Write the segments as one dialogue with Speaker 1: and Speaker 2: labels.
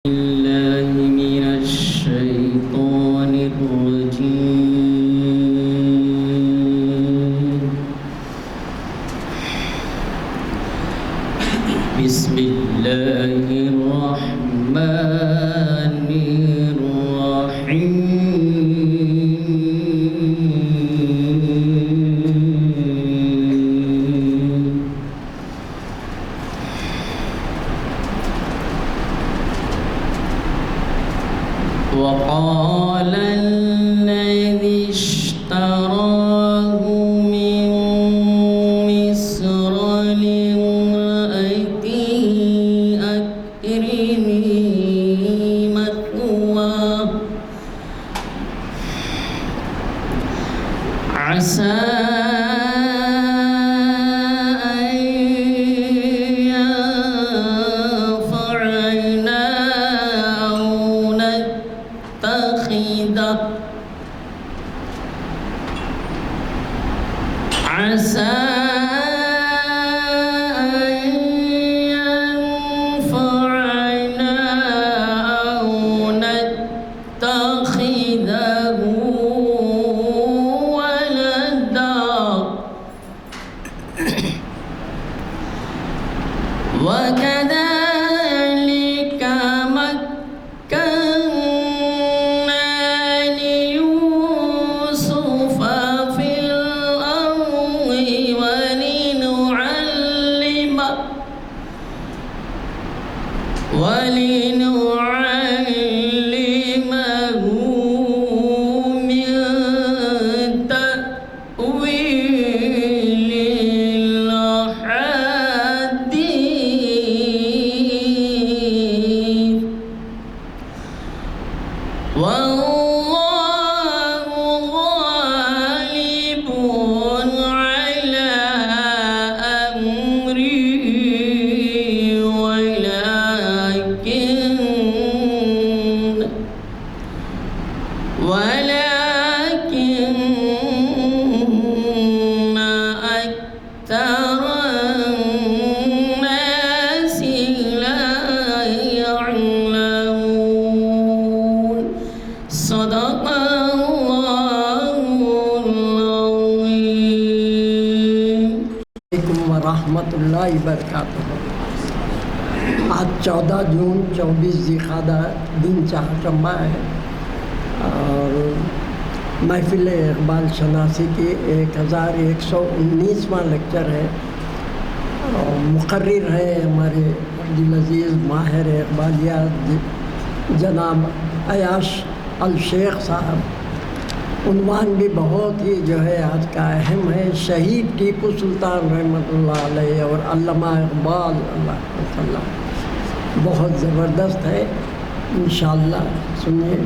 Speaker 1: بالله من الشيطان الرجيم. بسم الله الرحمن الرحيم. وقال الذي اشتراه من مصر لامرأته أكرمي مثواه عسى عسى أن ينفعنا أو نتخذه ولدا وكذلك مكنا ليوسف في الأرض ولنعلمه من تأويل الأحاديث والله غالب على أمره ولكن أكثر الناس لا يعلمون. صدق الله العظيم.
Speaker 2: علیکم ورحمۃ اللہ وبرکاتہ۔ آج 14 جون 24 ذی-القعدہ دن چہارشنبہ ہے اور محفل اقبال شناسی کی 1119واں لیکچر ہے اور مقرر ہے ہمارے عبدالعزیز ماہر اقبالیات جناب عیاش الشیخ صاحب۔ عنوان بھی بہت ہی جو ہے آج کا اہم ہے، شہید ٹیپو سلطان رحمۃ اللہ علیہ اور علامہ اقبال اللہ تعالیٰ، بہت زبردست ہے، انشاءاللہ سنیے۔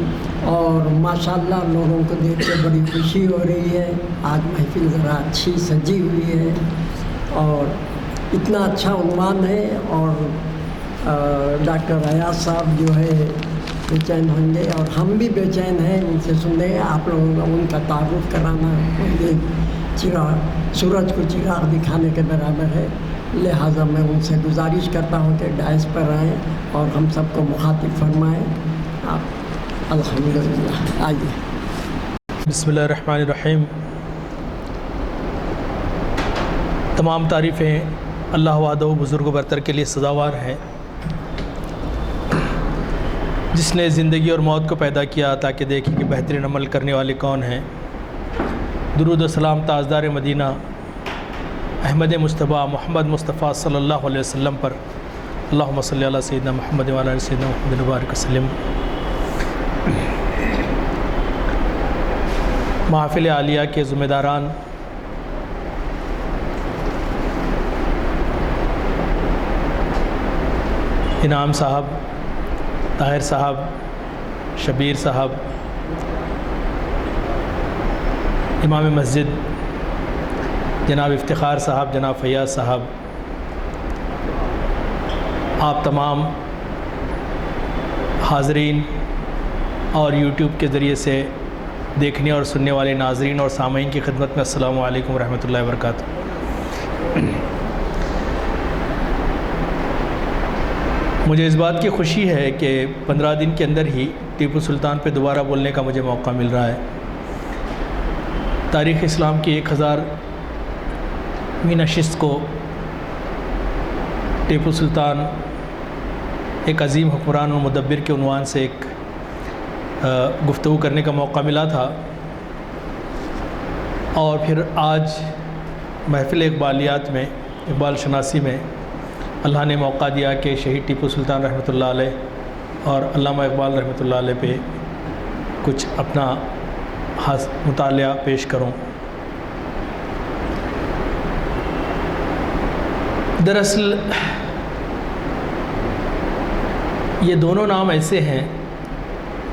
Speaker 2: اور ماشاءاللہ لوگوں کو دیکھ کے بڑی خوشی ہو رہی ہے، آج محفل ذرا اچھی سجی ہوئی ہے اور اتنا اچھا عنوان ہے اور ڈاکٹر عیاش صاحب جو ہے بے چین ہوں گے اور ہم بھی بے چین ہیں ان سے سننے۔ آپ لوگوں کا ان کا تعارف کرانا چراغ سورج کو چراغ دکھانے کے برابر ہے، لہٰذا میں ان سے گزارش کرتا ہوں کہ ڈائس پر آئیں اور ہم سب کو مخاطب فرمائیں۔ آپ الحمدللہ آئیے۔
Speaker 3: بسم اللہ الرحمن الرحیم۔ تمام تعریفیں اللہ وحدہ بزرگ و برتر کے لیے سزاوار ہیں، جس نے زندگی اور موت کو پیدا کیا تاکہ دیکھیں کہ بہترین عمل کرنے والے کون ہیں۔ درود و سلام تاجدار مدینہ احمد مصطفیٰ محمد مصطفیٰ صلی اللہ علیہ وسلم پر، اللہم صلی علی سیدنا محمد وعلی آل سیدنا محمد وبارک وسلم۔ محافل عالیہ کے ذمہ داران، انعام صاحب، طاہر صاحب، شبیر صاحب، امام مسجد جناب افتخار صاحب، جناب فیاض صاحب، آپ تمام حاضرین اور یوٹیوب کے ذریعے سے دیکھنے اور سننے والے ناظرین اور سامعین کی خدمت میں السلام علیکم ورحمۃ اللہ وبرکاتہ۔ مجھے اس بات کی خوشی ہے کہ 15 دن کے اندر ہی ٹیپو سلطان پہ دوبارہ بولنے کا مجھے موقع مل رہا ہے۔ تاریخ اسلام کی 1000ویں نشست کو ٹیپو سلطان ایک عظیم حکمران و مدبر کے عنوان سے ایک گفتگو کرنے کا موقع ملا تھا، اور پھر آج محفل اقبالیات میں، اقبال شناسی میں اللہ نے موقع دیا کہ شہید ٹیپو سلطان رحمۃ اللہ علیہ اور علامہ اقبال رحمۃ اللہ علیہ پہ کچھ اپنا مطالعہ پیش کروں۔ دراصل یہ دونوں نام ایسے ہیں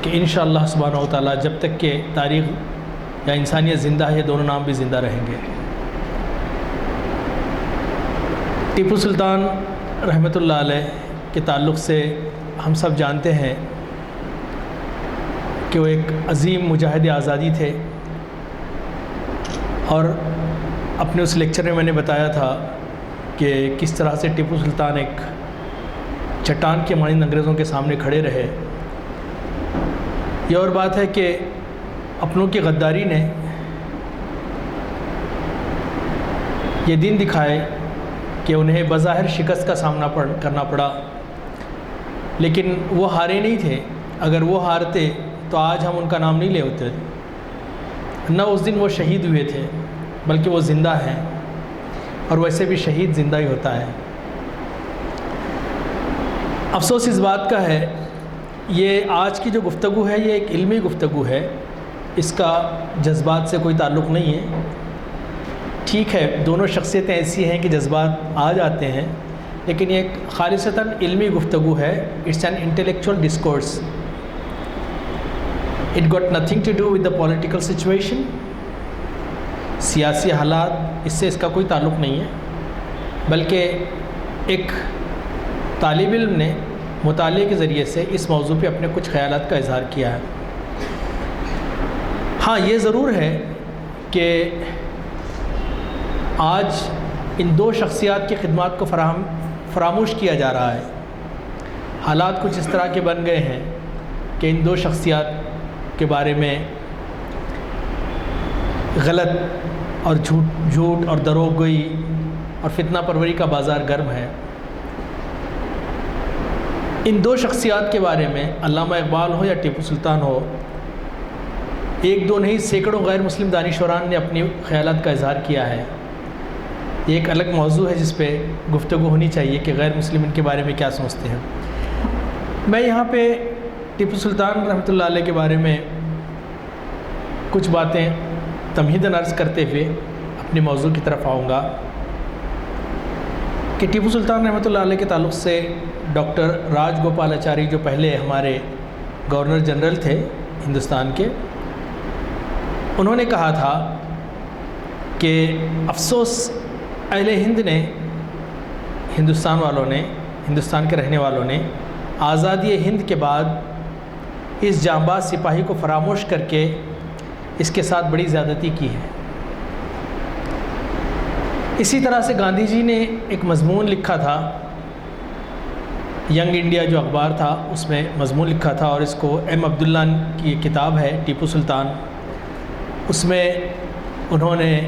Speaker 3: کہ انشاءاللہ سبحانہ و تعالیٰ جب تک کہ تاریخ یا انسانیت زندہ ہے، یہ دونوں نام بھی زندہ رہیں گے۔ ٹیپو سلطان رحمۃ اللہ علیہ کے تعلق سے ہم سب جانتے ہیں کہ وہ ایک عظیم مجاہد آزادی تھے، اور اپنے اس لیکچر میں نے بتایا تھا کہ کس طرح سے ٹیپو سلطان ایک چٹان کے مانند انگریزوں کے سامنے کھڑے رہے۔ یہ اور بات ہے کہ اپنوں کی غداری نے یہ دن دکھائے کہ انہیں بظاہر شکست کا سامنا کرنا پڑا، لیکن وہ ہارے نہیں تھے۔ اگر وہ ہارتے تو آج ہم ان کا نام نہیں لے ہوتے، نہ اس دن وہ شہید ہوئے تھے بلکہ وہ زندہ ہیں، اور ویسے بھی شہید زندہ ہی ہوتا ہے۔ افسوس اس بات کا ہے، یہ آج کی جو گفتگو ہے یہ ایک علمی گفتگو ہے، اس کا جذبات سے کوئی تعلق نہیں ہے۔ ٹھیک ہے، دونوں شخصیتیں ایسی ہیں کہ جذبات آ جاتے ہیں، لیکن یہ ایک خالصتاً علمی گفتگو ہے۔ It's an intellectual discourse, it got nothing to do with the political situation. سیاسی حالات اس سے اس کا کوئی تعلق نہیں ہے، بلکہ ایک طالب علم نے مطالعے کے ذریعے سے اس موضوع پہ اپنے کچھ خیالات کا اظہار کیا ہے۔ ہاں، یہ ضرور ہے کہ آج ان دو شخصیات کی خدمات کو فراموش کیا جا رہا ہے۔ حالات کچھ اس طرح کے بن گئے ہیں کہ ان دو شخصیات کے بارے میں غلط اور جھوٹ اور دروغ گوئی اور فتنہ پروری کا بازار گرم ہے۔ ان دو شخصیات کے بارے میں علامہ اقبال ہو یا ٹیپو سلطان ہو، ایک دو نہیں سینکڑوں غیر مسلم دانشوران نے اپنی خیالات کا اظہار کیا ہے۔ یہ ایک الگ موضوع ہے جس پہ گفتگو ہونی چاہیے کہ غیر مسلم ان کے بارے میں کیا سوچتے ہیں۔ میں یہاں پہ ٹیپو سلطان رحمۃ اللہ علیہ کے بارے میں کچھ باتیں تمہیداً عرض کرتے ہوئے اپنے موضوع کی طرف آؤں گا کہ ٹیپو سلطان رحمۃ اللہ علیہ کے تعلق سے ڈاکٹر راج گوپالاچاری جو پہلے ہمارے گورنر جنرل تھے ہندوستان کے، انہوں نے کہا تھا کہ افسوس اہل ہند نے، ہندوستان والوں نے، ہندوستان کے رہنے والوں نے آزادی ہند کے بعد اس جانباز سپاہی کو فراموش کر کے اس کے ساتھ بڑی زیادتی کی ہے۔ اسی طرح سے گاندھی جی نے ایک مضمون لکھا تھا، ینگ انڈیا جو اخبار تھا اس میں مضمون لکھا تھا، اور اس کو ایم عبداللہ کی کتاب ہے ٹیپو سلطان، اس میں انہوں نے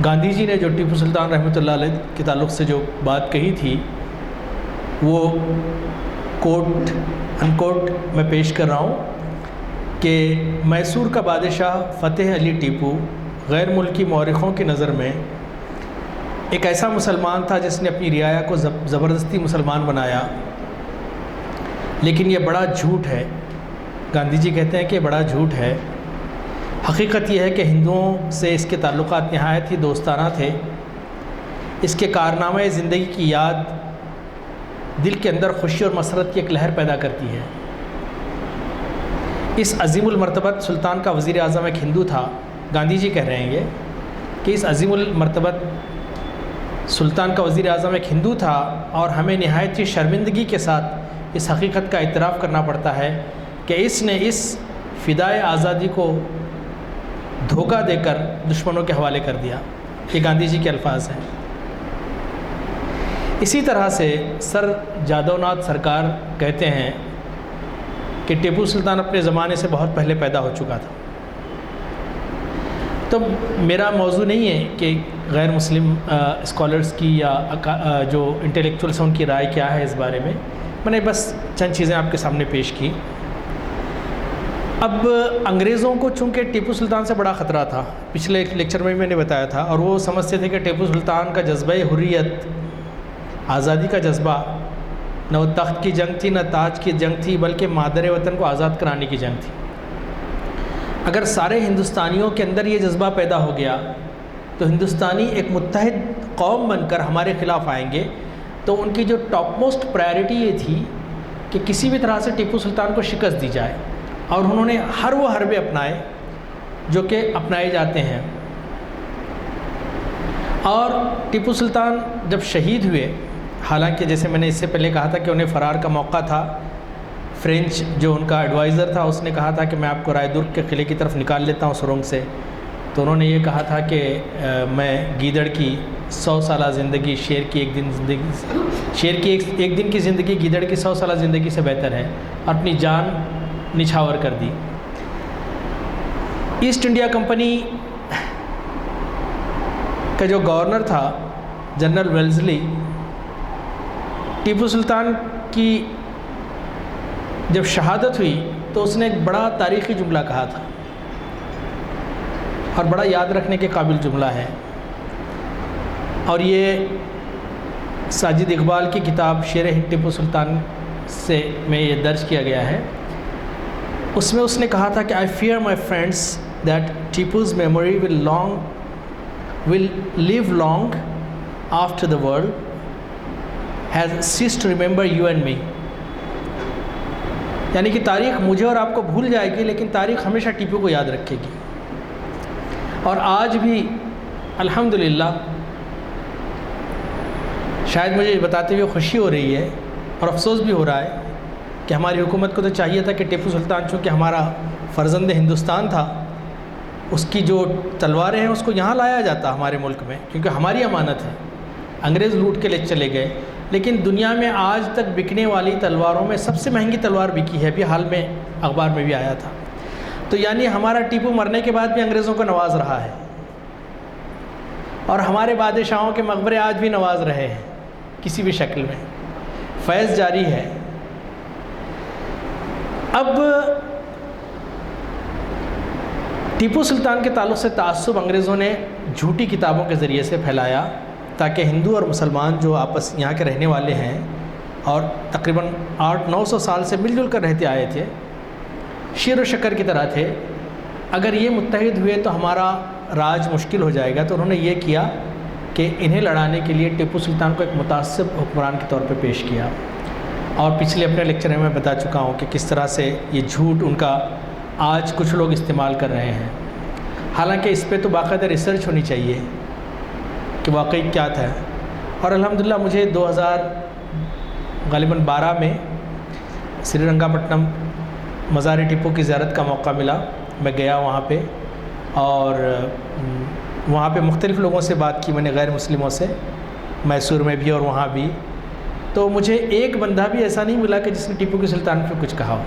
Speaker 3: گاندھی جی نے جو ٹیپو سلطان رحمۃ اللہ علیہ کے تعلق سے جو بات کہی تھی وہ کوٹ انکوٹ میں پیش کر رہا ہوں کہ میسور کا بادشاہ فتح علی ٹیپو غیر ملکی مورخوں کی نظر میں ایک ایسا مسلمان تھا جس نے اپنی رعایا کو زبردستی مسلمان بنایا، لیکن یہ بڑا جھوٹ ہے۔ گاندھی جی کہتے ہیں کہ بڑا جھوٹ ہے۔ حقیقت یہ ہے کہ ہندوؤں سے اس کے تعلقات نہایت ہی دوستانہ تھے۔ اس کے کارنامے زندگی کی یاد دل کے اندر خوشی اور مسرت کی ایک لہر پیدا کرتی ہے۔ اس عظیم المرتبت سلطان کا وزیر اعظم ایک ہندو تھا۔ گاندھی جی کہہ رہے ہیں یہ کہ اس عظیم المرتبت سلطان کا وزیر اعظم ایک ہندو تھا، اور ہمیں نہایت ہی شرمندگی کے ساتھ اس حقیقت کا اعتراف کرنا پڑتا ہے کہ اس نے اس فدائے آزادی کو دھوکہ دے کر دشمنوں کے حوالے کر دیا۔ یہ گاندھی جی کے الفاظ ہیں۔ اسی طرح سے سر جادو ناتھ سرکار کہتے ہیں کہ ٹیپو سلطان اپنے زمانے سے بہت پہلے پیدا ہو چکا تھا. تو میرا موضوع نہیں ہے کہ غیر مسلم اسکالرس کی یا جو انٹلیکچوئلس ہیں ان کی رائے کیا ہے اس بارے میں. میں نے بس چند چیزیں آپ کے سامنے پیش کی. اب انگریزوں کو چونکہ ٹیپو سلطان سے بڑا خطرہ تھا، پچھلے لیکچر میں نے بتایا تھا، اور وہ سمجھتے تھے کہ ٹیپو سلطان کا جذبہ حریت، آزادی کا جذبہ، نہ وہ تخت کی جنگ تھی نہ تاج کی جنگ تھی، بلکہ مادر وطن کو آزاد کرانے کی جنگ تھی. اگر سارے ہندوستانیوں کے اندر یہ جذبہ پیدا ہو گیا تو ہندوستانی ایک متحد قوم بن کر ہمارے خلاف آئیں گے. تو ان کی جو ٹاپ موسٹ پرائرٹی یہ تھی کہ کسی بھی طرح سے ٹیپو سلطان کو شکست دی جائے، اور انہوں نے ہر وہ حربے اپنائے جو کہ اپنائے جاتے ہیں. اور ٹیپو سلطان جب شہید ہوئے، حالانکہ جیسے میں نے اس سے پہلے کہا تھا کہ انہیں فرار کا موقع تھا، فرینچ جو ان کا ایڈوائزر تھا اس نے کہا تھا کہ میں آپ کو رائے درگ کے قلعے کی طرف نکال لیتا ہوں سرنگ سے. تو انہوں نے یہ کہا تھا کہ میں گیدڑ کی 100 سالہ زندگی شیر کی ایک دن کی زندگی گیدڑ کی 100 سالہ زندگی سے بہتر ہے، اور اپنی جان نچھاور کر دی. ایسٹ انڈیا کمپنی کا جو گورنر تھا جنرل ویلزلی، ٹیپو سلطان کی جب شہادت ہوئی تو اس نے ایک بڑا تاریخی جملہ کہا تھا، اور بڑا یاد رکھنے کے قابل جملہ ہے. اور یہ ساجد اقبال کی کتاب شیر ہند ٹیپو سلطان سے میں یہ درج کیا گیا ہے. اس میں اس نے کہا تھا کہ I fear my friends that Tipu's memory will live long after the world has ceased to remember you and me. یعنی کہ تاریخ مجھے اور آپ کو بھول جائے گی، لیکن تاریخ ہمیشہ ٹیپو کو یاد رکھے گی. اور آج بھی الحمدللہ شاید مجھے بتاتے ہوئے خوشی ہو رہی ہے اور افسوس بھی ہو رہا ہے کہ ہماری حکومت کو تو چاہیے تھا کہ ٹیپو سلطان چونکہ ہمارا فرزند ہندوستان تھا، اس کی جو تلواریں ہیں اس کو یہاں لایا جاتا ہمارے ملک میں، کیونکہ ہماری امانت ہے. انگریز لوٹ کے لے چلے گئے، لیکن دنیا میں آج تک بکنے والی تلواروں میں سب سے مہنگی تلوار بکی ہے، ابھی حال میں اخبار میں بھی آیا تھا. تو یعنی ہمارا ٹیپو مرنے کے بعد بھی انگریزوں کو نواز رہا ہے، اور ہمارے بادشاہوں کے مقبرے آج بھی نواز رہے ہیں کسی بھی شکل میں. فیض جاری ہے. اب ٹیپو سلطان کے تعلق سے تعصب انگریزوں نے جھوٹی کتابوں کے ذریعے سے پھیلایا تاکہ ہندو اور مسلمان جو آپس یہاں کے رہنے والے ہیں اور تقریباً 800-900 سال سے مل جل کر رہتے آئے تھے، شیر و شکر کی طرح تھے، اگر یہ متحد ہوئے تو ہمارا راج مشکل ہو جائے گا. تو انہوں نے یہ کیا کہ انہیں لڑانے کے لیے ٹیپو سلطان کو ایک متعصب حکمران کے طور پہ پیش کیا. اور پچھلے اپنے لیکچر میں بتا چکا ہوں کہ کس طرح سے یہ جھوٹ ان کا آج کچھ لوگ استعمال کر رہے ہیں، حالانکہ اس پہ تو باقاعدہ ریسرچ ہونی چاہیے کہ واقعی کیا تھا. اور الحمدللہ مجھے 2012 میں سری رنگا پٹنم مزار ٹیپو کی زیارت کا موقع ملا. میں گیا وہاں پہ، اور وہاں پہ مختلف لوگوں سے بات کی میں نے، غیر مسلموں سے، میسور میں بھی اور وہاں بھی. تو مجھے ایک بندہ بھی ایسا نہیں ملا کہ جس نے ٹیپو کے سلطان پہ کچھ کہا ہو.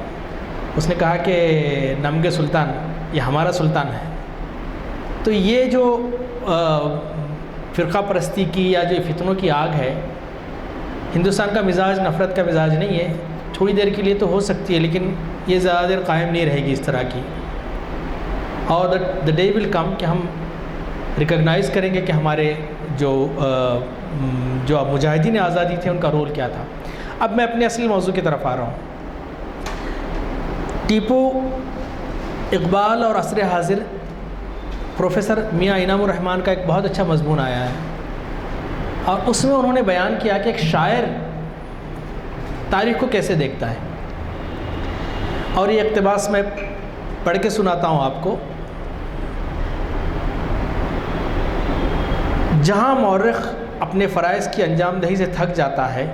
Speaker 3: اس نے کہا کہ نمگے سلطان یہ ہمارا سلطان ہے. تو یہ جو فرقہ پرستی کی یا جو فتنوں کی آگ ہے، ہندوستان کا مزاج نفرت کا مزاج نہیں ہے. تھوڑی دیر کے لیے تو ہو سکتی ہے، لیکن یہ زیادہ دیر قائم نہیں رہے گی اس طرح کی. اور دا ڈے ول کم کہ ہم ریکگنائز کریں گے کہ ہمارے جو مجاہدین آزادی تھے ان کا رول کیا تھا. اب میں اپنے اصلی موضوع کی طرف آ رہا ہوں. ٹیپو، اقبال اور عصر حاضر، پروفیسر میاں انعام الرحمن کا ایک بہت اچھا مضمون آیا ہے، اور اس میں انہوں نے بیان کیا کہ ایک شاعر تاریخ کو کیسے دیکھتا ہے. اور یہ اقتباس میں پڑھ کے سناتا ہوں آپ کو. جہاں مورخ اپنے فرائض کی انجام دہی سے تھک جاتا ہے،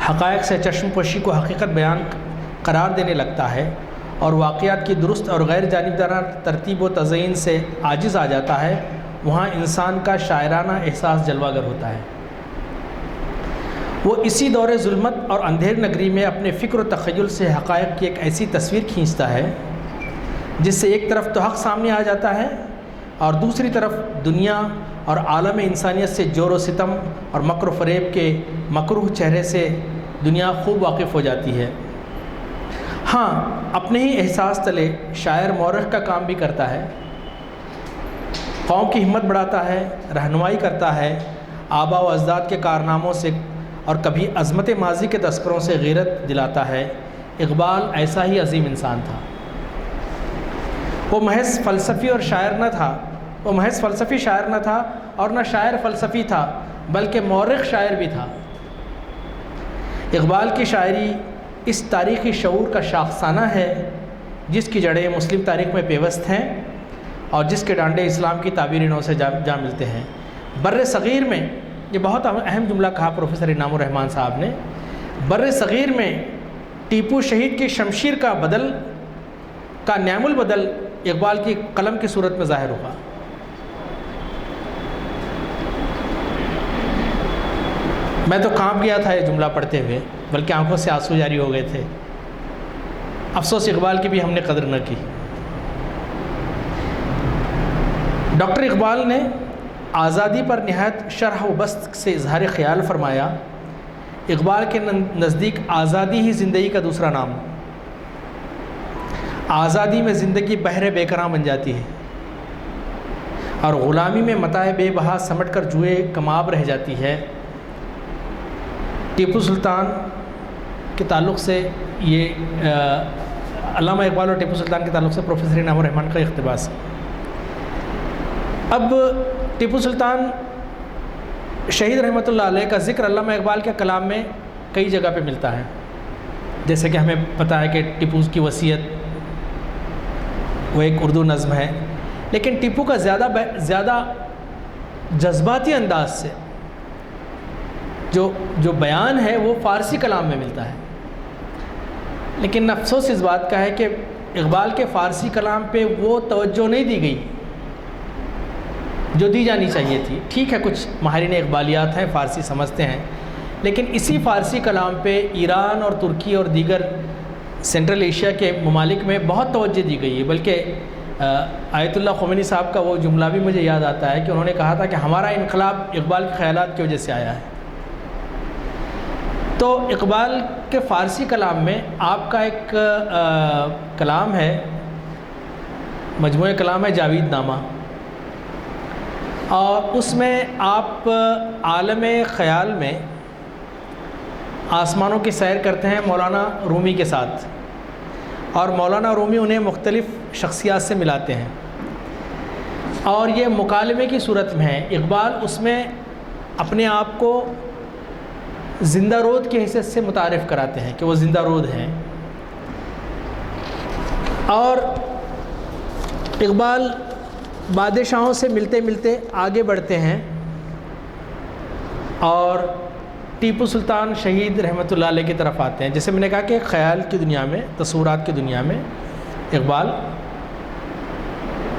Speaker 3: حقائق سے چشم پوشی کو حقیقت بیان قرار دینے لگتا ہے، اور واقعات کی درست اور غیر جانبدارانہ ترتیب و تزئین سے عاجز آ جاتا ہے، وہاں انسان کا شاعرانہ احساس جلوہ گر ہوتا ہے. وہ اسی دور ظلمت اور اندھیر نگری میں اپنے فکر و تخیل سے حقائق کی ایک ایسی تصویر کھینچتا ہے جس سے ایک طرف تو حق سامنے آ جاتا ہے اور دوسری طرف دنیا اور عالم انسانیت سے جور و ستم اور مکر و فریب کے مکروہ چہرے سے دنیا خوب واقف ہو جاتی ہے۔ ہاں، اپنے ہی احساس تلے شاعر مورخ کا کام بھی کرتا ہے، قوم کی ہمت بڑھاتا ہے، رہنمائی کرتا ہے، آبا و اجداد کے کارناموں سے اور کبھی عظمت ماضی کے تذکروں سے غیرت دلاتا ہے۔ اقبال ایسا ہی عظیم انسان تھا۔ وہ محض فلسفی شاعر نہ تھا اور نہ شاعر فلسفی تھا، بلکہ مورخ شاعر بھی تھا۔ اقبال کی شاعری اس تاریخی شعور کا شاخسانہ ہے جس کی جڑیں مسلم تاریخ میں پیوست ہیں اور جس کے ڈانڈے اسلام کی تعبیر نو سے جا ملتے ہیں۔ بر صغیر میں، یہ بہت اہم جملہ کہا پروفیسر انعام الرحمن صاحب نے، بر صغیر میں ٹیپو شہید کی شمشیر کا نعم البدل اقبال کی قلم کی صورت میں ظاہر ہوا۔ میں تو کانپ گیا تھا یہ جملہ پڑھتے ہوئے، بلکہ آنکھوں سے آنسو جاری ہو گئے تھے۔ افسوس اقبال کی بھی ہم نے قدر نہ کی۔ ڈاکٹر اقبال نے آزادی پر نہایت شرح و بسط سے اظہار خیال فرمایا۔ اقبال کے نزدیک آزادی ہی زندگی کا دوسرا نام۔ آزادی میں زندگی بحر بے کران بن جاتی ہے اور غلامی میں متاع بے بہا سمٹ کر جوئے کماب رہ جاتی ہے۔ ٹیپو سلطان کے تعلق سے یہ علامہ اقبال اور ٹیپو سلطان کے تعلق سے پروفیسر انعام الرحمن کا اقتباس ہے۔ اب ٹیپو سلطان شہید رحمۃ اللہ علیہ کا ذکر علامہ اقبال کے کلام میں کئی جگہ پہ ملتا ہے، جیسے کہ ہمیں پتہ ہے کہ ٹیپو کی وصیت وہ ایک اردو نظم ہے، لیکن ٹیپو کا زیادہ جذباتی انداز سے جو بیان ہے وہ فارسی کلام میں ملتا ہے۔ لیکن افسوس اس بات کا ہے کہ اقبال کے فارسی کلام پہ وہ توجہ نہیں دی گئی جو دی جانی چاہیے تھی۔ ٹھیک ہے، کچھ ماہرین اقبالیات ہیں، فارسی سمجھتے ہیں، لیکن اسی فارسی کلام پہ ایران اور ترکی اور دیگر سینٹرل ایشیا کے ممالک میں بہت توجہ دی گئی ہے۔ بلکہ آیت اللہ خمینی صاحب کا وہ جملہ بھی مجھے یاد آتا ہے کہ انہوں نے کہا تھا کہ ہمارا انقلاب اقبال کے خیالات کی وجہ سے آیا ہے۔ تو اقبال کے فارسی کلام میں آپ کا ایک کلام ہے، مجموعہ کلام ہے جاوید نامہ، اور اس میں آپ عالم خیال میں آسمانوں کی سیر کرتے ہیں مولانا رومی کے ساتھ، اور مولانا رومی انہیں مختلف شخصیات سے ملاتے ہیں اور یہ مکالمے کی صورت میں ہے۔ اقبال اس میں اپنے آپ کو زندہ رود کی حیثیت سے متعارف کراتے ہیں کہ وہ زندہ رود ہیں، اور اقبال بادشاہوں سے ملتے ملتے آگے بڑھتے ہیں اور ٹیپو سلطان شہید رحمۃ اللہ علیہ کی طرف آتے ہیں۔ جیسے میں نے کہا کہ خیال کی دنیا میں، تصورات کی دنیا میں اقبال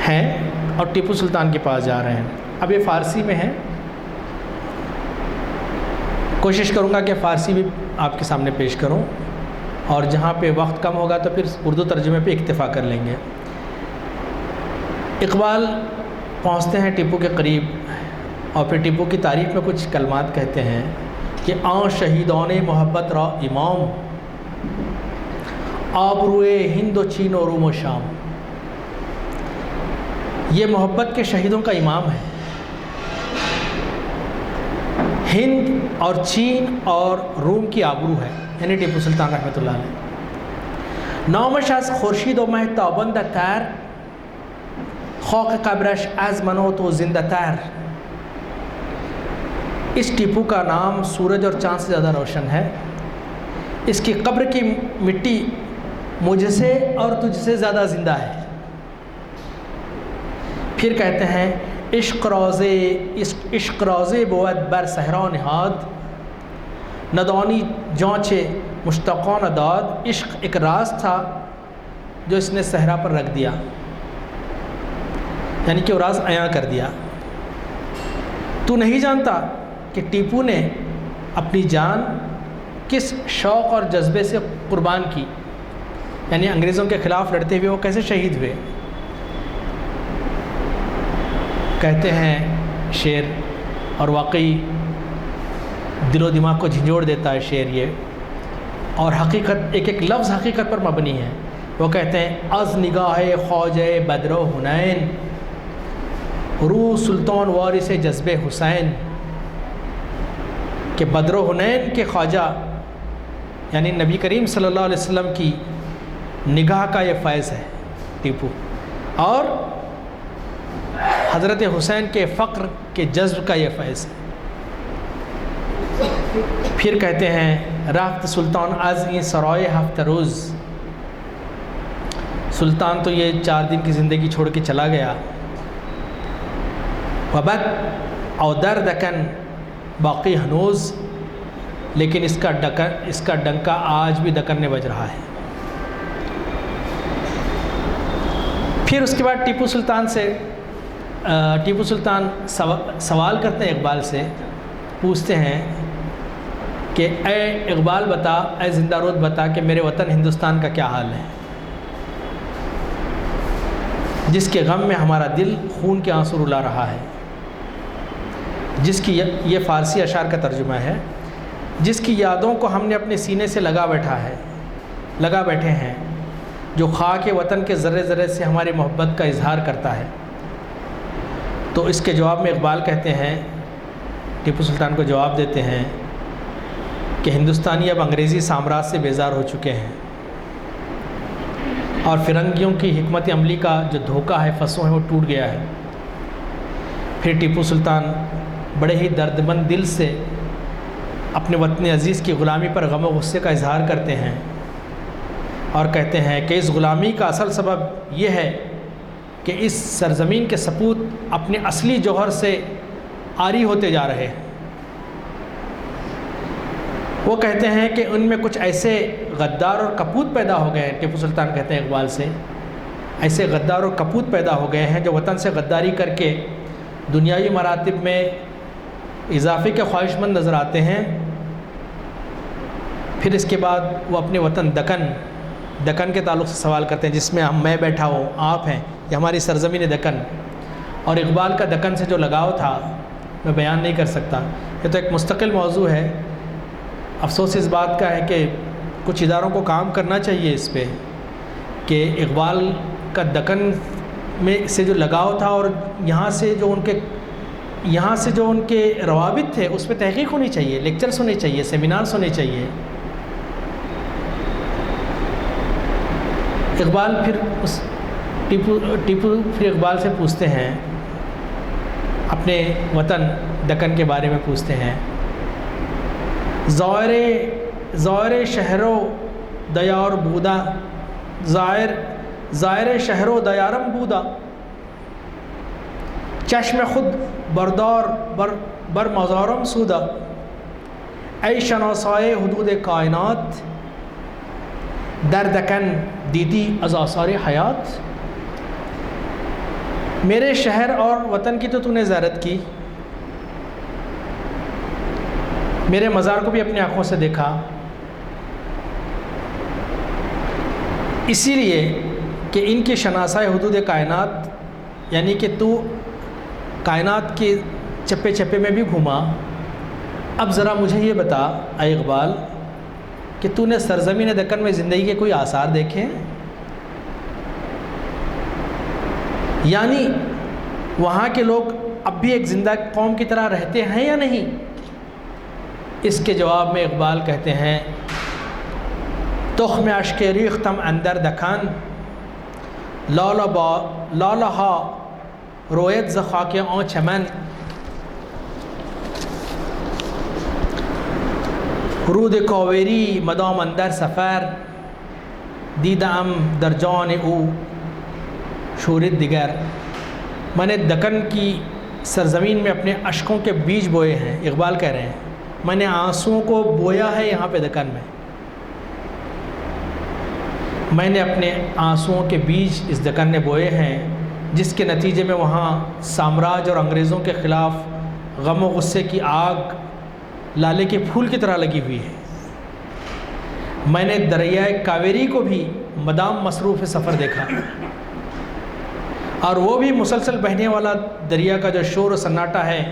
Speaker 3: ہیں اور ٹیپو سلطان کے پاس جا رہے ہیں۔ اب یہ فارسی میں ہے، کوشش کروں گا کہ فارسی بھی آپ کے سامنے پیش کروں، اور جہاں پہ وقت کم ہوگا تو پھر اردو ترجمے پہ اکتفا کر لیں گے۔ اقبال پہنچتے ہیں ٹیپو کے قریب اور پھر ٹیپو کی تعریف میں کچھ کلمات کہتے ہیں کہ آن شہیدان محبت را امام، آبروئے ہند و چین و روم و شام۔ یہ محبت کے شہیدوں کا امام ہے، ہند اور چین اور روم کی آبرو ہے، یعنی ٹیپو سلطان رحمۃ اللہ علیہ۔ نامش از خورشید و مه تابند تر، خاک قبرش از منوت و زندہ تر۔ اس ٹیپو کا نام سورج اور چاند سے زیادہ روشن ہے، اس کی قبر کی مٹی مجھ سے اور تجھ سے زیادہ زندہ ہے۔ پھر کہتے ہیں عشق روزے بود بر صحرا نهاد، ندانی جانچ مشتاقان داد۔ عشق ایک راز تھا جو اس نے صحرا پر رکھ دیا، یعنی کہ وہ راز عیاں کر دیا۔ تو نہیں جانتا کہ ٹیپو نے اپنی جان کس شوق اور جذبے سے قربان کی، یعنی انگریزوں کے خلاف لڑتے ہوئے وہ کیسے شہید ہوئے۔ کہتے ہیں شعر، اور واقعی دل و دماغ کو جھنجھوڑ دیتا ہے شعر یہ، اور حقیقت ایک ایک لفظ حقیقت پر مبنی ہے۔ وہ کہتے ہیں از نگاہ خواجہ بدر و حنین، رو سلطان وارث جذب حسین، کہ بدر و حنین کے خواجہ یعنی نبی کریم صلی اللہ علیہ وسلم کی نگاہ کا یہ فیض ہے ٹیپو، اور حضرت حسین کے فقر کے جذب کا یہ فیض ہے۔ پھر کہتے ہیں رفت سلطان از این سرائے ہفت روز، سلطان تو یہ 4 دن کی زندگی چھوڑ کے چلا گیا، وبد اور در دکن باقی ہنوز، لیکن اس کا ڈنکا آج بھی دکن میں بج رہا ہے۔ پھر اس کے بعد ٹیپو سلطان سوال کرتے ہیں اقبال سے، پوچھتے ہیں کہ اے اقبال بتا، اے زندہ رود بتا کہ میرے وطن ہندوستان کا کیا حال ہے، جس کے غم میں ہمارا دل خون کے آنسو رلا رہا ہے، جس کی یہ فارسی اشعار کا ترجمہ ہے، جس کی یادوں کو ہم نے اپنے سینے سے لگا بیٹھے ہیں، جو خاک وطن کے ذرے ذرے سے ہماری محبت کا اظہار کرتا ہے۔ تو اس کے جواب میں اقبال کہتے ہیں، ٹیپو سلطان کو جواب دیتے ہیں کہ ہندوستانی اب انگریزی سامراج سے بیزار ہو چکے ہیں، اور فرنگیوں کی حکمت عملی کا جو دھوکہ ہے، فسوں ہے، وہ ٹوٹ گیا ہے۔ پھر ٹیپو سلطان بڑے ہی دردمند دل سے اپنے وطن عزیز کی غلامی پر غم و غصے کا اظہار کرتے ہیں، اور کہتے ہیں کہ اس غلامی کا اصل سبب یہ ہے کہ اس سرزمین کے سپوت اپنے اصلی جوہر سے عاری ہوتے جا رہے ہیں۔ وہ کہتے ہیں کہ ان میں کچھ ایسے غدار اور کپوت پیدا ہو گئے ہیں، ٹیپو سلطان کہتے ہیں اقبال سے، ایسے غدار اور کپوت پیدا ہو گئے ہیں جو وطن سے غداری کر کے دنیاوی مراتب میں اضافے کے خواہش مند نظر آتے ہیں۔ پھر اس کے بعد وہ اپنے وطن دکن کے تعلق سے سوال کرتے ہیں، جس میں میں بیٹھا ہوں، آپ ہیں، یہ ہماری سرزمین دکن، اور اقبال کا دکن سے جو لگاؤ تھا میں بیان نہیں کر سکتا، یہ تو ایک مستقل موضوع ہے۔ افسوس اس بات کا ہے کہ کچھ اداروں کو کام کرنا چاہیے اس پہ، کہ اقبال کا دکن میں سے جو لگاؤ تھا اور یہاں سے جو ان کے روابط تھے، اس پہ تحقیق ہونی چاہیے، لیکچرز ہونے چاہیے، سیمینارز ہونے چاہیے۔ اقبال ٹیپو پھر اقبال سے پوچھتے ہیں، اپنے وطن دکن کے بارے میں پوچھتے ہیں، زائر شہرو دیار بودا، زائر شہرو دیارم بودا، چشم خود بردار بر مزارم سودا، ای شناسائے حدود کائنات، در دکن دیدی از آثار حیات۔ میرے شہر اور وطن کی تو نے زیارت کی، میرے مزار کو بھی اپنی آنکھوں سے دیکھا، اسی لیے کہ ان کے شناسائے حدود کائنات، یعنی کہ تو کائنات کے چپے چپے میں بھی گھوما۔ اب ذرا مجھے یہ بتا اے اقبال کہ تو نے سرزمین دکن میں زندگی کے کوئی آثار دیکھے، یعنی وہاں کے لوگ اب بھی ایک زندہ قوم کی طرح رہتے ہیں یا نہیں؟ اس کے جواب میں اقبال کہتے ہیں، تخم اشک ریختم اندر دکن، لالہا رویت ز خاک آن چمن، رود کاویری مدام اندر سفر، دیدم در جان او شورت دیگر۔ میں نے دکن کی سرزمین میں اپنے اشکوں کے بیج بوئے ہیں، اقبال کہہ رہے ہیں، میں نے آنسوؤں کو بویا ہے یہاں پہ دکن میں نے اپنے آنسوؤں کے بیج اس دکن میں بوئے ہیں، جس کے نتیجے میں وہاں سامراج اور انگریزوں کے خلاف غم و غصے کی آگ لالے کے پھول کی طرح لگی ہوئی ہے۔ میں نے دریائے کاویری کو بھی مدام مصروف سفر دیکھا، اور وہ بھی مسلسل بہنے والا دریا کا جو شور و سناٹا ہے،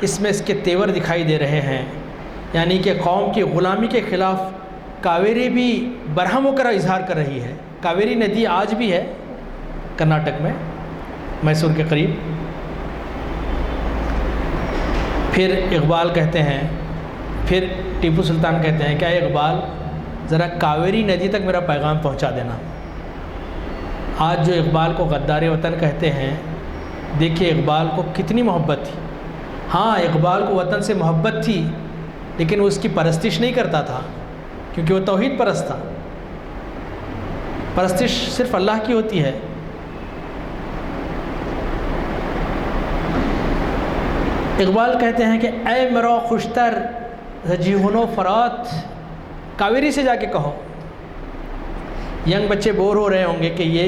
Speaker 3: اس میں اس کے تیور دکھائی دے رہے ہیں، یعنی کہ قوم کی غلامی کے خلاف کاویری بھی برہم ہو کر اظہار کر رہی ہے۔ کاویری ندی آج بھی ہے کرناٹک میں، میسور کے قریب۔ پھر اقبال کہتے ہیں، پھر ٹیپو سلطان کہتے ہیں، کیا اقبال ذرا کاویری ندی تک میرا پیغام پہنچا دینا۔ آج جو اقبال کو غدار وطن کہتے ہیں، دیکھیے اقبال کو کتنی محبت تھی۔ ہاں، اقبال کو وطن سے محبت تھی، لیکن وہ اس کی پرستش نہیں کرتا تھا، کیونکہ وہ توحید پرست تھا۔ پرستش صرف اللہ کی ہوتی ہے۔ اقبال کہتے ہیں کہ اے مرا خوشتر جیہن و فرات، کاویری سے جا کے کہو۔ ینگ بچے بور ہو رہے ہوں گے کہ یہ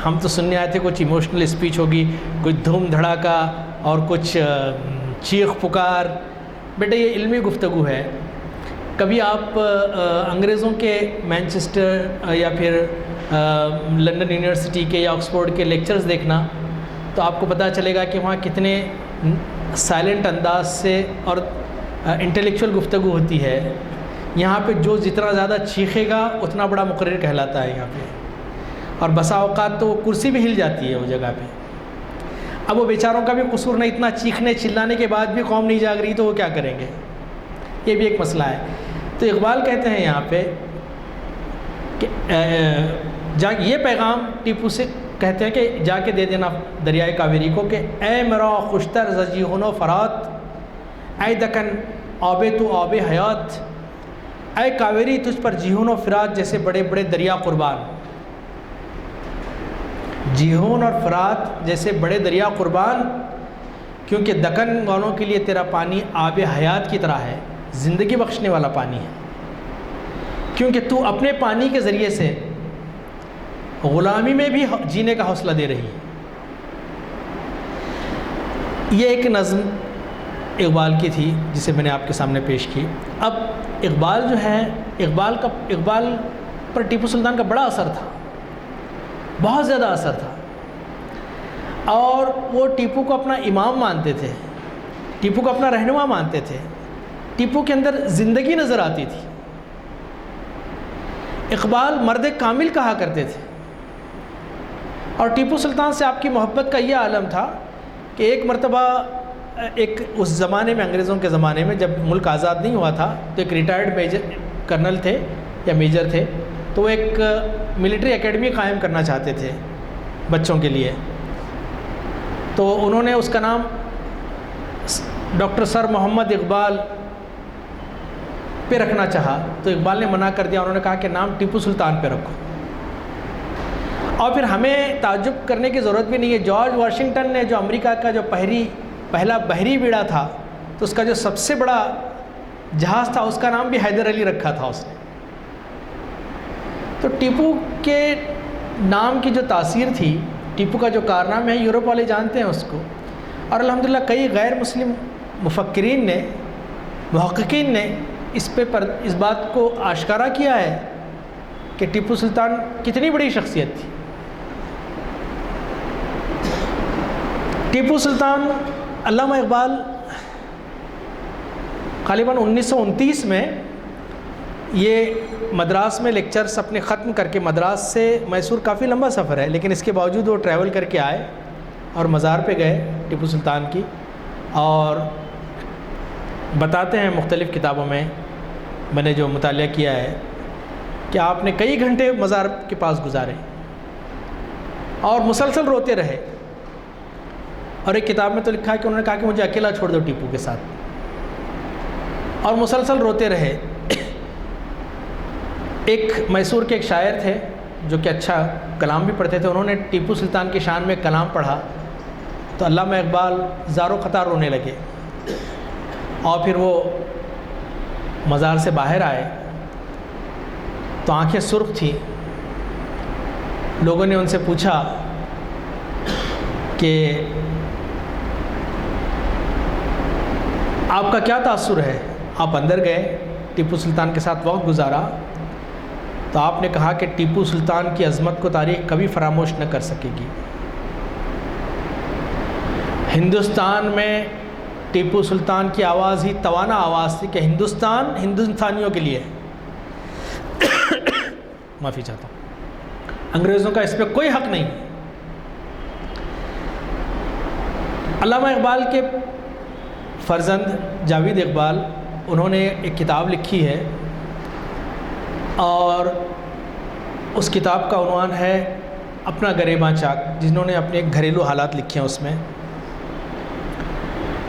Speaker 3: ہم تو سننے آئے تھے کچھ ایموشنل اسپیچ ہوگی، کچھ دھوم دھڑاکا اور کچھ چیخ پکار۔ بیٹا یہ علمی گفتگو ہے۔ کبھی آپ انگریزوں کے مینچسٹر یا پھر لندن یونیورسٹی کے یا آکسفورڈ کے لیکچرز دیکھنا، تو آپ کو پتہ چلے گا کہ وہاں کتنے سائلنٹ انداز سے اور انٹلیکچوئل گفتگو ہوتی ہے۔ یہاں پہ جو جتنا زیادہ چیخے گا اتنا بڑا مقرر کہلاتا ہے یہاں پہ، اور بسا اوقات تو وہ کرسی بھی ہل جاتی ہے وہ جگہ پہ۔ اب وہ بیچاروں کا بھی قصور نہیں، اتنا چیخنے چلانے کے بعد بھی قوم نہیں جاگ رہی تو وہ کیا کریں گے؟ یہ بھی ایک مسئلہ ہے۔ تو اقبال کہتے ہیں یہاں پہ کہ یہ پیغام ٹیپو سے کہتے ہیں کہ جا کے دے دینا دریائے کاویری کو کہ اے مرا خوشتر زجیہن و فرات، اے دکن آب تو آب حیات، اے کاویری تجھ پر جیہون و فرات جیسے بڑے بڑے دریا قربان۔ جیہون اور فرات جیسے بڑے دریا قربان، کیونکہ دکن والوں کے لیے تیرا پانی آب حیات کی طرح ہے، زندگی بخشنے والا پانی ہے، کیونکہ تو اپنے پانی کے ذریعے سے غلامی میں بھی جینے کا حوصلہ دے رہی ہے۔ یہ ایک نظم اقبال کی تھی جسے میں نے آپ کے سامنے پیش کی۔ اب اقبال جو ہے، اقبال پر ٹیپو سلطان کا بڑا اثر تھا، بہت زیادہ اثر تھا، اور وہ ٹیپو کو اپنا امام مانتے تھے، ٹیپو کو اپنا رہنما مانتے تھے، ٹیپو کے اندر زندگی نظر آتی تھی۔ اقبال مرد کامل کہا کرتے تھے، اور ٹیپو سلطان سے آپ کی محبت کا یہ عالم تھا کہ ایک مرتبہ اس زمانے میں، انگریزوں کے زمانے میں جب ملک آزاد نہیں ہوا تھا، تو ایک ریٹائرڈ میجر کرنل تھے یا میجر تھے، تو وہ ایک ملٹری اکیڈمی قائم کرنا چاہتے تھے بچوں کے لیے۔ تو انہوں نے اس کا نام ڈاکٹر سر محمد اقبال پہ رکھنا چاہا، تو اقبال نے منع کر دیا، انہوں نے کہا کہ نام ٹیپو سلطان پہ رکھو۔ اور پھر ہمیں تعجب کرنے کی ضرورت بھی نہیں ہے، جارج واشنگٹن نے جو امریکہ کا جو پہلا بحری بیڑا تھا، تو اس کا جو سب سے بڑا جہاز تھا اس کا نام بھی حیدر علی رکھا تھا اس نے۔ تو ٹیپو کے نام کی جو تاثیر تھی، ٹیپو کا جو کارنامہ ہے، یورپ والے جانتے ہیں اس کو، اور الحمدللہ کئی غیر مسلم مفکرین نے، محققین نے اس بات کو آشکارا کیا ہے کہ ٹیپو سلطان کتنی بڑی شخصیت تھی۔ ٹیپو سلطان، علامہ اقبال غالباً 1929 میں یہ مدراس میں لیکچرز اپنے ختم کر کے، مدراس سے میسور کافی لمبا سفر ہے، لیکن اس کے باوجود وہ ٹریول کر کے آئے اور مزار پہ گئے ٹیپو سلطان کی، اور بتاتے ہیں مختلف کتابوں میں نے جو مطالعہ کیا ہے کہ آپ نے کئی گھنٹے مزار کے پاس گزارے اور مسلسل روتے رہے، اور ایک کتاب میں تو لکھا ہے کہ انہوں نے کہا کہ مجھے اکیلا چھوڑ دو ٹیپو کے ساتھ، اور مسلسل روتے رہے۔ ایک میسور کے ایک شاعر تھے جو کہ اچھا کلام بھی پڑھتے تھے، انہوں نے ٹیپو سلطان کی شان میں کلام پڑھا تو علامہ اقبال زارو قطار رونے لگے، اور پھر وہ مزار سے باہر آئے تو آنکھیں سرخ تھیں۔ لوگوں نے ان سے پوچھا کہ آپ کا کیا تاثر ہے؟ آپ اندر گئے، ٹیپو سلطان کے ساتھ وقت گزارا، تو آپ نے کہا کہ ٹیپو سلطان کی عظمت کو تاریخ کبھی فراموش نہ کر سکے گی۔ ہندوستان میں ٹیپو سلطان کی آواز ہی توانا آواز تھی کہ ہندوستان ہندوستانیوں کے لیے معافی چاہتا ہوں، انگریزوں کا اس پہ کوئی حق نہیں۔ علامہ اقبال کے فرزند جاوید اقبال، انہوں نے ایک کتاب لکھی ہے اور اس کتاب کا عنوان ہے اپنا گریباں چاک، جنہوں نے اپنے گھریلو حالات لکھے ہیں اس میں،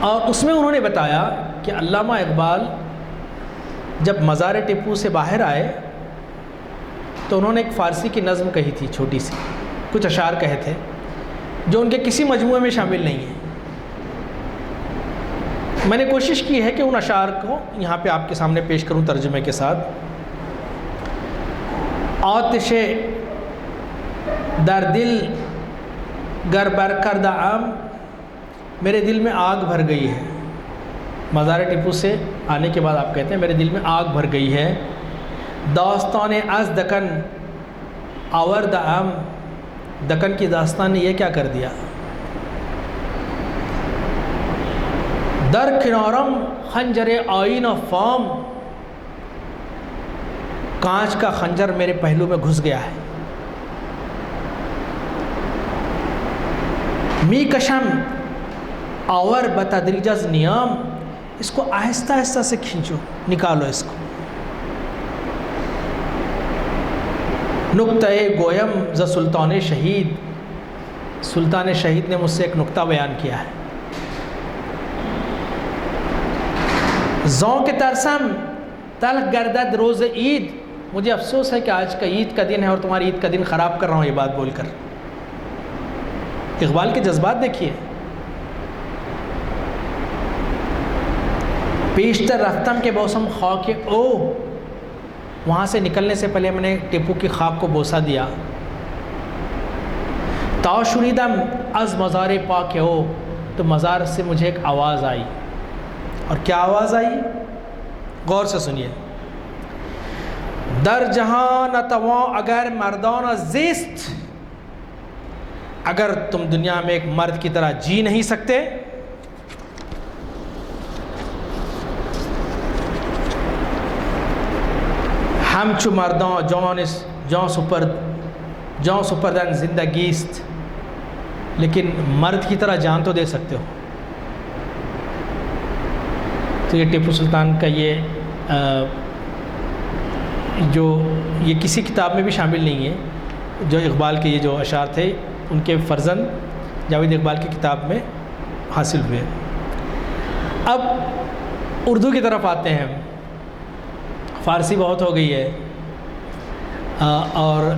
Speaker 3: اور اس میں انہوں نے بتایا کہ علامہ اقبال جب مزار ٹیپو سے باہر آئے تو انہوں نے ایک فارسی کی نظم کہی تھی، چھوٹی سی، کچھ اشعار کہے تھے جو ان کے کسی مجموعے میں شامل نہیں ہیں۔ میں نے کوشش کی ہے کہ ان اشعار کو یہاں پہ آپ کے سامنے پیش کروں ترجمے کے ساتھ۔ آتش در دل گر بر کردہ عام، میرے دل میں آگ بھر گئی ہے۔ مزار ٹیپو سے آنے کے بعد آپ کہتے ہیں میرے دل میں آگ بھر گئی ہے۔ داستان از دکن آورد عام، دکن کی داستان نے یہ کیا کر دیا۔ در کنارم خنجر آئین و فام، کانچ کا خنجر میرے پہلو میں گھس گیا ہے۔ می کشم آور بتدریج از نیام، اس کو آہستہ آہستہ سے کھینچو، نکالو اس کو۔ نقطۂ گویم ز سلطان شہید، سلطان شہید نے مجھ سے ایک نقطہ بیان کیا ہے۔ زوں کے ترسم تلخ گردد روز عید، مجھے افسوس ہے کہ آج کا عید کا دن ہے اور تمہاری عید کا دن خراب کر رہا ہوں یہ بات بول کر۔ اقبال کے جذبات دیکھیے۔ پیشتر رفتم کے موسم خاک او، وہاں سے نکلنے سے پہلے میں نے ٹیپو کی خاک کو بوسہ دیا۔ تا شنیدم از مزار پاک او، تو مزار سے مجھے ایک آواز آئی، اور کیا آواز آئی؟ غور سے سنیے۔ در جہاں نتواں اگر مردان زیست، اگر تم دنیا میں ایک مرد کی طرح جی نہیں سکتے ہم چو مردان جان سپردن زندگیست، لیکن مرد کی طرح جان تو دے سکتے ہو۔ تو یہ ٹیپو سلطان کا یہ کسی کتاب میں بھی شامل نہیں ہے، جو اقبال کے یہ جو اشعار تھے ان کے فرزند جاوید اقبال کی کتاب میں حاصل ہوئے۔ اب اردو کی طرف آتے ہیں۔ فارسی بہت ہو گئی ہے، اور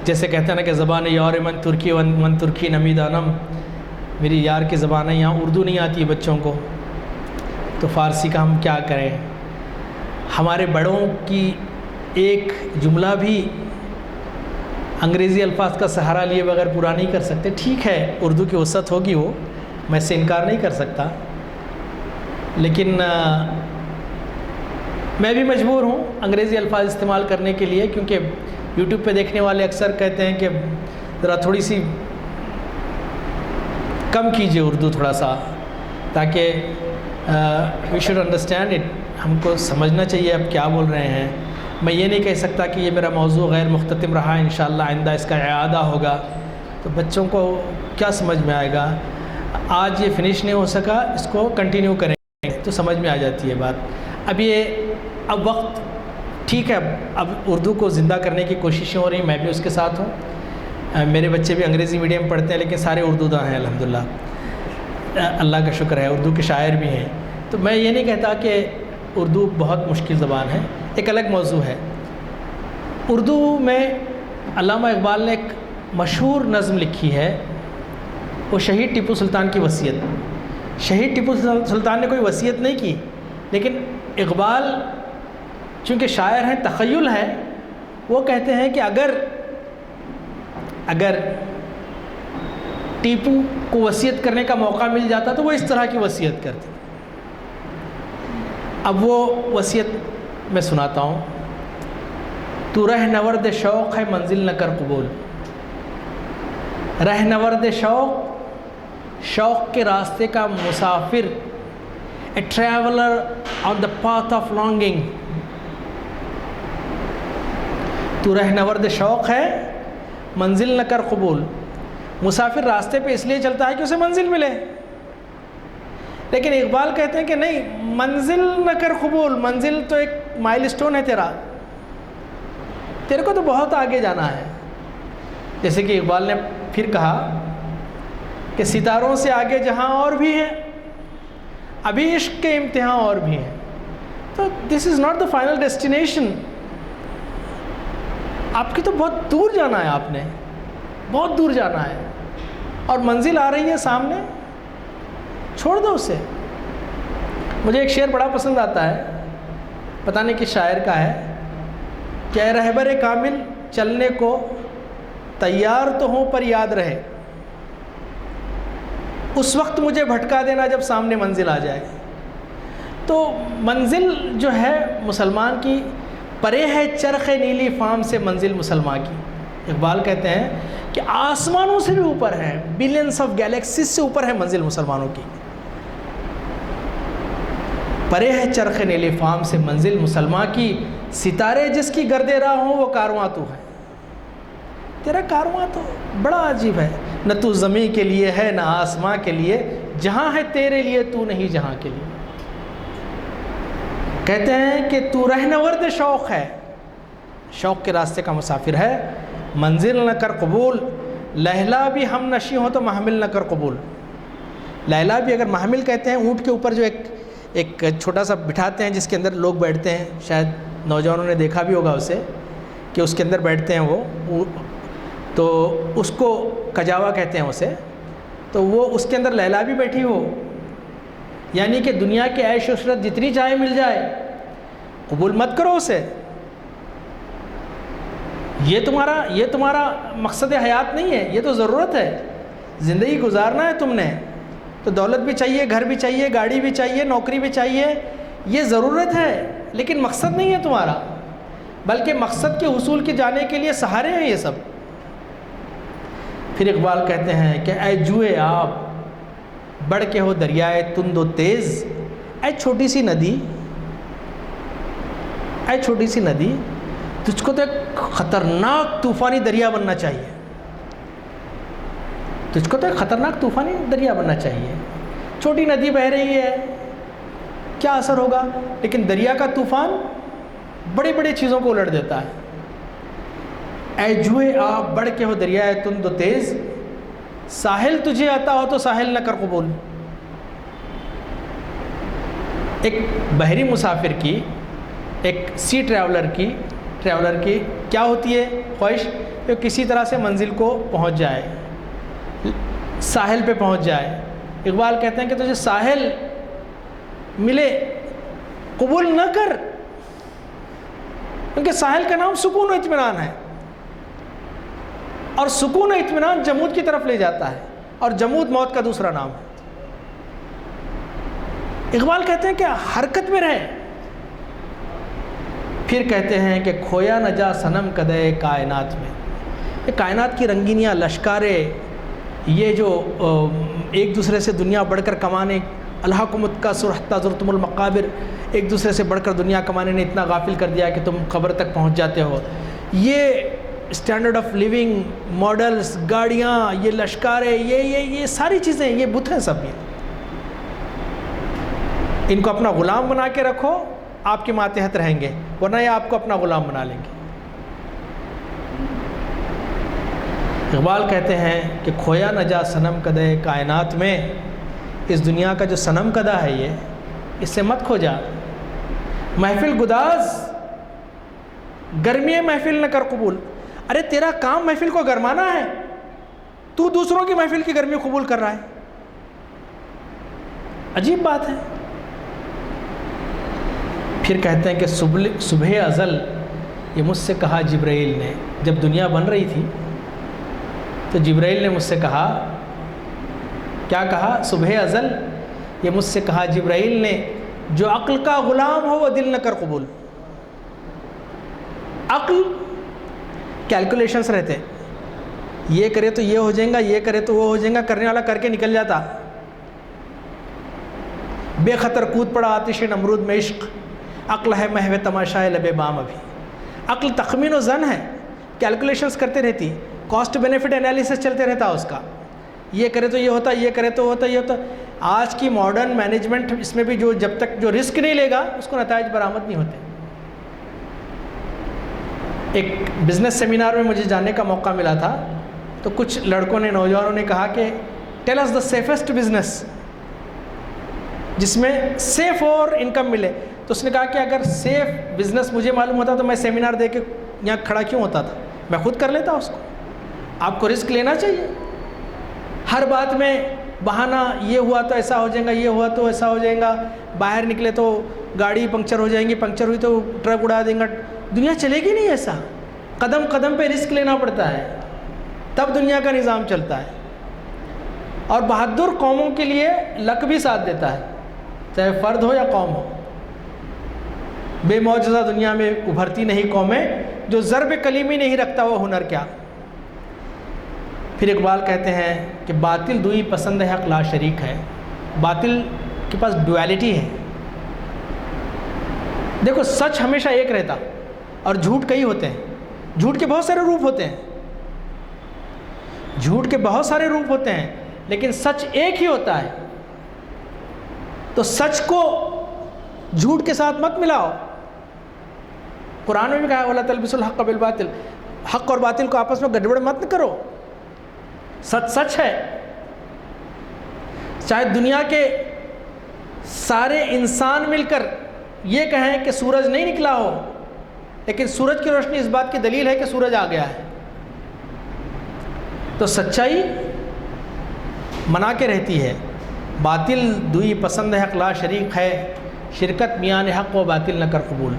Speaker 3: جیسے کہتے ہیں نا کہ زبان یار من ترکی من ترکی نمی دانم، میری یار کی زبان ہے، یہاں اردو نہیں آتی ہے بچوں کو، تو فارسی کا ہم کیا کریں۔ ہمارے بڑوں کی ایک جملہ بھی انگریزی الفاظ کا سہارا لیے بغیر پورا نہیں کر سکتے۔ ٹھیک ہے اردو کی وسعت ہوگی، وہ میں اس سے انکار نہیں کر سکتا، لیکن میں بھی مجبور ہوں انگریزی الفاظ استعمال کرنے کے لیے، کیونکہ یوٹیوب پہ دیکھنے والے اکثر کہتے ہیں کہ ذرا تھوڑی سی کم کیجیے اردو تھوڑا سا، تاکہ وی شوڈ انڈرسٹینڈ اٹ، ہم کو سمجھنا چاہیے اب کیا بول رہے ہیں۔ میں یہ نہیں کہہ سکتا کہ یہ میرا موضوع غیر مختتم رہا، انشاءاللہ آئندہ اس کا اعادہ ہوگا، تو بچوں کو کیا سمجھ میں آئے گا۔ آج یہ فنش نہیں ہو سکا، اس کو کنٹینیو کریں گے تو سمجھ میں آ جاتی ہے بات۔ اب وقت ٹھیک ہے، اب اردو کو زندہ کرنے کی کوششیں ہو رہی ہیں، میں بھی اس کے ساتھ ہوں۔ میرے بچے بھی انگریزی میڈیم پڑھتے ہیں، لیکن سارے اردو داں ہیں الحمدللہ، اللہ کا شکر ہے، اردو کے شاعر بھی ہیں۔ تو میں یہ نہیں کہتا کہ اردو بہت مشکل زبان ہے، ایک الگ موضوع ہے۔ اردو میں علامہ اقبال نے ایک مشہور نظم لکھی ہے، وہ شہید ٹیپو سلطان کی وصیت۔ شہید ٹیپو سلطان نے کوئی وصیت نہیں کی، لیکن اقبال چونکہ شاعر ہیں، تخیل ہے، وہ کہتے ہیں کہ اگر ٹیپو کو وصیت کرنے کا موقع مل جاتا تو وہ اس طرح کی وصیت کرتے۔ اب وہ وصیت میں سناتا ہوں. تو رہنورد شوق ہے منزل نہ کر قبول. رہنورد شوق، شوق کے راستے کا مسافر، a traveller on the path of longing. تو رہنورد شوق ہے منزل نہ کر قبول. مسافر راستے پہ اس لیے چلتا ہے کہ اسے منزل ملے، لیکن اقبال کہتے ہیں کہ نہیں، منزل نہ کر قبول. منزل تو ایک مائل سٹون ہے تیرے کو تو بہت آگے جانا ہے. جیسے کہ اقبال نے پھر کہا کہ ستاروں سے آگے جہاں اور بھی ہیں، ابھی عشق کے امتحان اور بھی ہیں. تو this is not the final destination. آپ کی تو بہت دور جانا ہے، آپ نے بہت دور جانا ہے، اور منزل آ رہی ہے سامنے، چھوڑ دو اسے. مجھے ایک شعر بڑا پسند آتا ہے، پتہ نہیں کس شاعر کا ہے، کہ اے رہبر کامل چلنے کو تیار تو ہوں پر یاد رہے، اس وقت مجھے بھٹکا دینا جب سامنے منزل آ جائے. تو منزل جو ہے مسلمان کی، پرے ہے چرخ نیلی فام سے منزل مسلمان کی. اقبال کہتے ہیں کہ آسمانوں سے بھی اوپر ہے، بلینس آف گیلیکسیز سے اوپر ہے منزل مسلمانوں کی. پرے ہے چرخ نیلی فام سے منزل مسلمان کی، ستارے جس کی گرد راہ ہوں وہ کارواں تو ہے. تیرا کارواں تو بڑا عجیب ہے، نہ تو زمین کے لیے ہے نہ آسماں کے لیے، جہاں ہے تیرے لیے تو نہیں جہاں کے لیے. کہتے ہیں کہ تو رہنورد شوق ہے، شوق کے راستے کا مسافر ہے، منزل نہ کر قبول. لیلا بھی ہم نشی ہو تو محمل نہ کر قبول. لیلا بھی، اگر محمل کہتے ہیں اونٹ کے اوپر جو ایک چھوٹا سا بٹھاتے ہیں جس کے اندر لوگ بیٹھتے ہیں، شاید نوجوانوں نے دیکھا بھی ہوگا اسے کہ اس کے اندر بیٹھتے ہیں وہ، تو اس کو کجاوا کہتے ہیں اسے. تو وہ اس کے اندر لیلا بھی بیٹھی ہو، یعنی کہ دنیا کے عیش و عشرت جتنی چاہے مل جائے، قبول مت کرو اسے. یہ تمہارا مقصد حیات نہیں ہے، یہ تو ضرورت ہے. زندگی گزارنا ہے تم نے، تو دولت بھی چاہیے، گھر بھی چاہیے، گاڑی بھی چاہیے، نوکری بھی چاہیے، یہ ضرورت ہے، لیکن مقصد نہیں ہے تمہارا، بلکہ مقصد کے حصول کے جانے کے لیے سہارے ہیں یہ سب. پھر اقبال کہتے ہیں کہ اے جوئے آب بڑھ کے ہو دریائے تند و تیز. اے چھوٹی سی ندی، اے چھوٹی سی ندی، تجھ کو تو ایک خطرناک طوفانی دریا بننا چاہیے. تجھ کو تو ایک خطرناک طوفانی دریا بننا چاہیے. چھوٹی ندی بہہ رہی ہے، کیا اثر ہوگا، لیکن دریا کا طوفان بڑی بڑی چیزوں کو الٹ دیتا ہے. اے جوئے آپ بڑھ کے ہو دریائے تند و تیز، ساحل تجھے عطا ہو تو ساحل نہ کر قبول. ایک بحری مسافر کی، ایک سی ٹریولر کی کیا ہوتی ہے خواہش، کہ کسی طرح سے منزل کو پہنچ جائے، ساحل پہ پہنچ جائے. اقبال کہتے ہیں کہ تجھے ساحل ملے قبول نہ کر، کیونکہ ساحل کا نام سکون و اطمینان ہے، اور سکون و اطمینان جمود کی طرف لے جاتا ہے، اور جمود موت کا دوسرا نام ہے. اقبال کہتے ہیں کہ حرکت میں رہیں. پھر کہتے ہیں کہ کھویا نہ جا صنم قدے کائنات میں. یہ کائنات کی رنگینیاں، لشکارے، یہ جو ایک دوسرے سے دنیا بڑھ کر کمانے، الحاکم التکاثر حتی زرتم المقابر، ایک دوسرے سے بڑھ کر دنیا کمانے نے اتنا غافل کر دیا کہ تم قبر تک پہنچ جاتے ہو. یہ اسٹینڈرڈ آف لیونگ، ماڈلز، گاڑیاں، یہ لشکارے، یہ ساری چیزیں، یہ بت ہیں سب. یہ ان کو اپنا غلام بنا کے رکھو، آپ کے ماتحت رہیں گے، ورنہ یہ آپ کو اپنا غلام بنا لیں گے. اقبال کہتے ہیں کہ کھویا نہ جا صنم قدے کائنات میں. اس دنیا کا جو صنم قدا ہے، یہ اس سے مت کھو جا. محفل گداز گرمی محفل نہ کر قبول. ارے تیرا کام محفل کو گرمانا ہے، تو دوسروں کی محفل کی گرمی قبول کر رہا ہے. عجیب بات ہے. پھر کہتے ہیں کہ صبح ازل، یہ مجھ سے کہا جبرائیل نے. جب دنیا بن رہی تھی تو جبرائیل نے مجھ سے کہا، کیا کہا؟ صبح ازل، یہ مجھ سے کہا جبرائیل نے جو عقل کا غلام ہو وہ دل نہ کر قبول. عقل کیلکولیشنس رہتے, یہ کرے تو یہ ہو جائے گا, یہ کرے تو وہ ہو جائے گا, کرنے والا کر کے نکل جاتا. بے خطر کود پڑا آتش نمرود میں عشق, عقل ہے محو تماشائے لب بام. ابھی عقل تخمین و ظن ہے, کیلکولیشنس کرتے رہتی, کاسٹ بینیفٹ انالیسس چلتے رہتا اس کا, یہ کرے تو یہ ہوتا, یہ کرے تو ہوتا, یہ ہوتا. آج کی ماڈرن مینجمنٹ اس میں بھی جو جب تک جو رسک نہیں لے گا اس کو نتائج برآمد نہیں ہوتے. ایک بزنس سیمینار میں مجھے جانے کا موقع ملا تھا, تو کچھ لڑکوں نے, نوجوانوں نے کہا کہ tell us the safest business جس میں سیف اور انکم ملے. تو اس نے کہا کہ اگر سیف بزنس مجھے معلوم ہوتا تو میں سیمینار دے کے یہاں کھڑا کیوں ہوتا تھا, میں خود کر لیتا اس کو. آپ کو رسک لینا چاہیے. ہر بات میں بہانہ, یہ ہوا تو ایسا ہو جائے گا, یہ ہوا تو ایسا ہو جائے گا, باہر نکلے تو گاڑی پنکچر ہو جائیں گی, پنکچر ہوئی تو ٹرک اڑا دیں گا. دنیا چلے گی نہیں ایسا. قدم قدم پہ رسک لینا پڑتا ہے, تب دنیا کا نظام چلتا ہے. اور بہادر قوموں کے لیے لک بھی ساتھ دیتا ہے, چاہے فرد ہو یا قوم ہو. بے معجزہ دنیا میں ابھرتی نہیں قومیں, جو ضرب کلیمی نہیں رکھتا وہ ہنر کیا. پھر اقبال کہتے ہیں کہ باطل دوئی پسند ہے, حق لا شریک ہے. باطل کے پاس ڈویلٹی ہے. دیکھو سچ ہمیشہ ایک رہتا اور جھوٹ کئی ہوتے ہیں. جھوٹ کے بہت سارے روپ ہوتے ہیں, جھوٹ کے بہت سارے روپ ہوتے ہیں, لیکن سچ ایک ہی ہوتا ہے. تو سچ کو جھوٹ کے ساتھ مت ملاؤ. قرآن میں بھی کہا وَلَا تَلْبِسُوا الْحَقَّ بِالْبَاطِلِ, حق اور باطل کو آپس میں گڑبڑ مت کرو. سچ سچ ہے. چاہے دنیا کے سارے انسان مل کر یہ کہیں کہ سورج نہیں نکلا ہو, لیکن سورج کی روشنی اس بات کی دلیل ہے کہ سورج آ گیا ہے. تو سچائی منا کے رہتی ہے. باطل دوئی پسند ہے, حق لا شریک ہے. شرکت میان حق و باطل نہ کر قبول.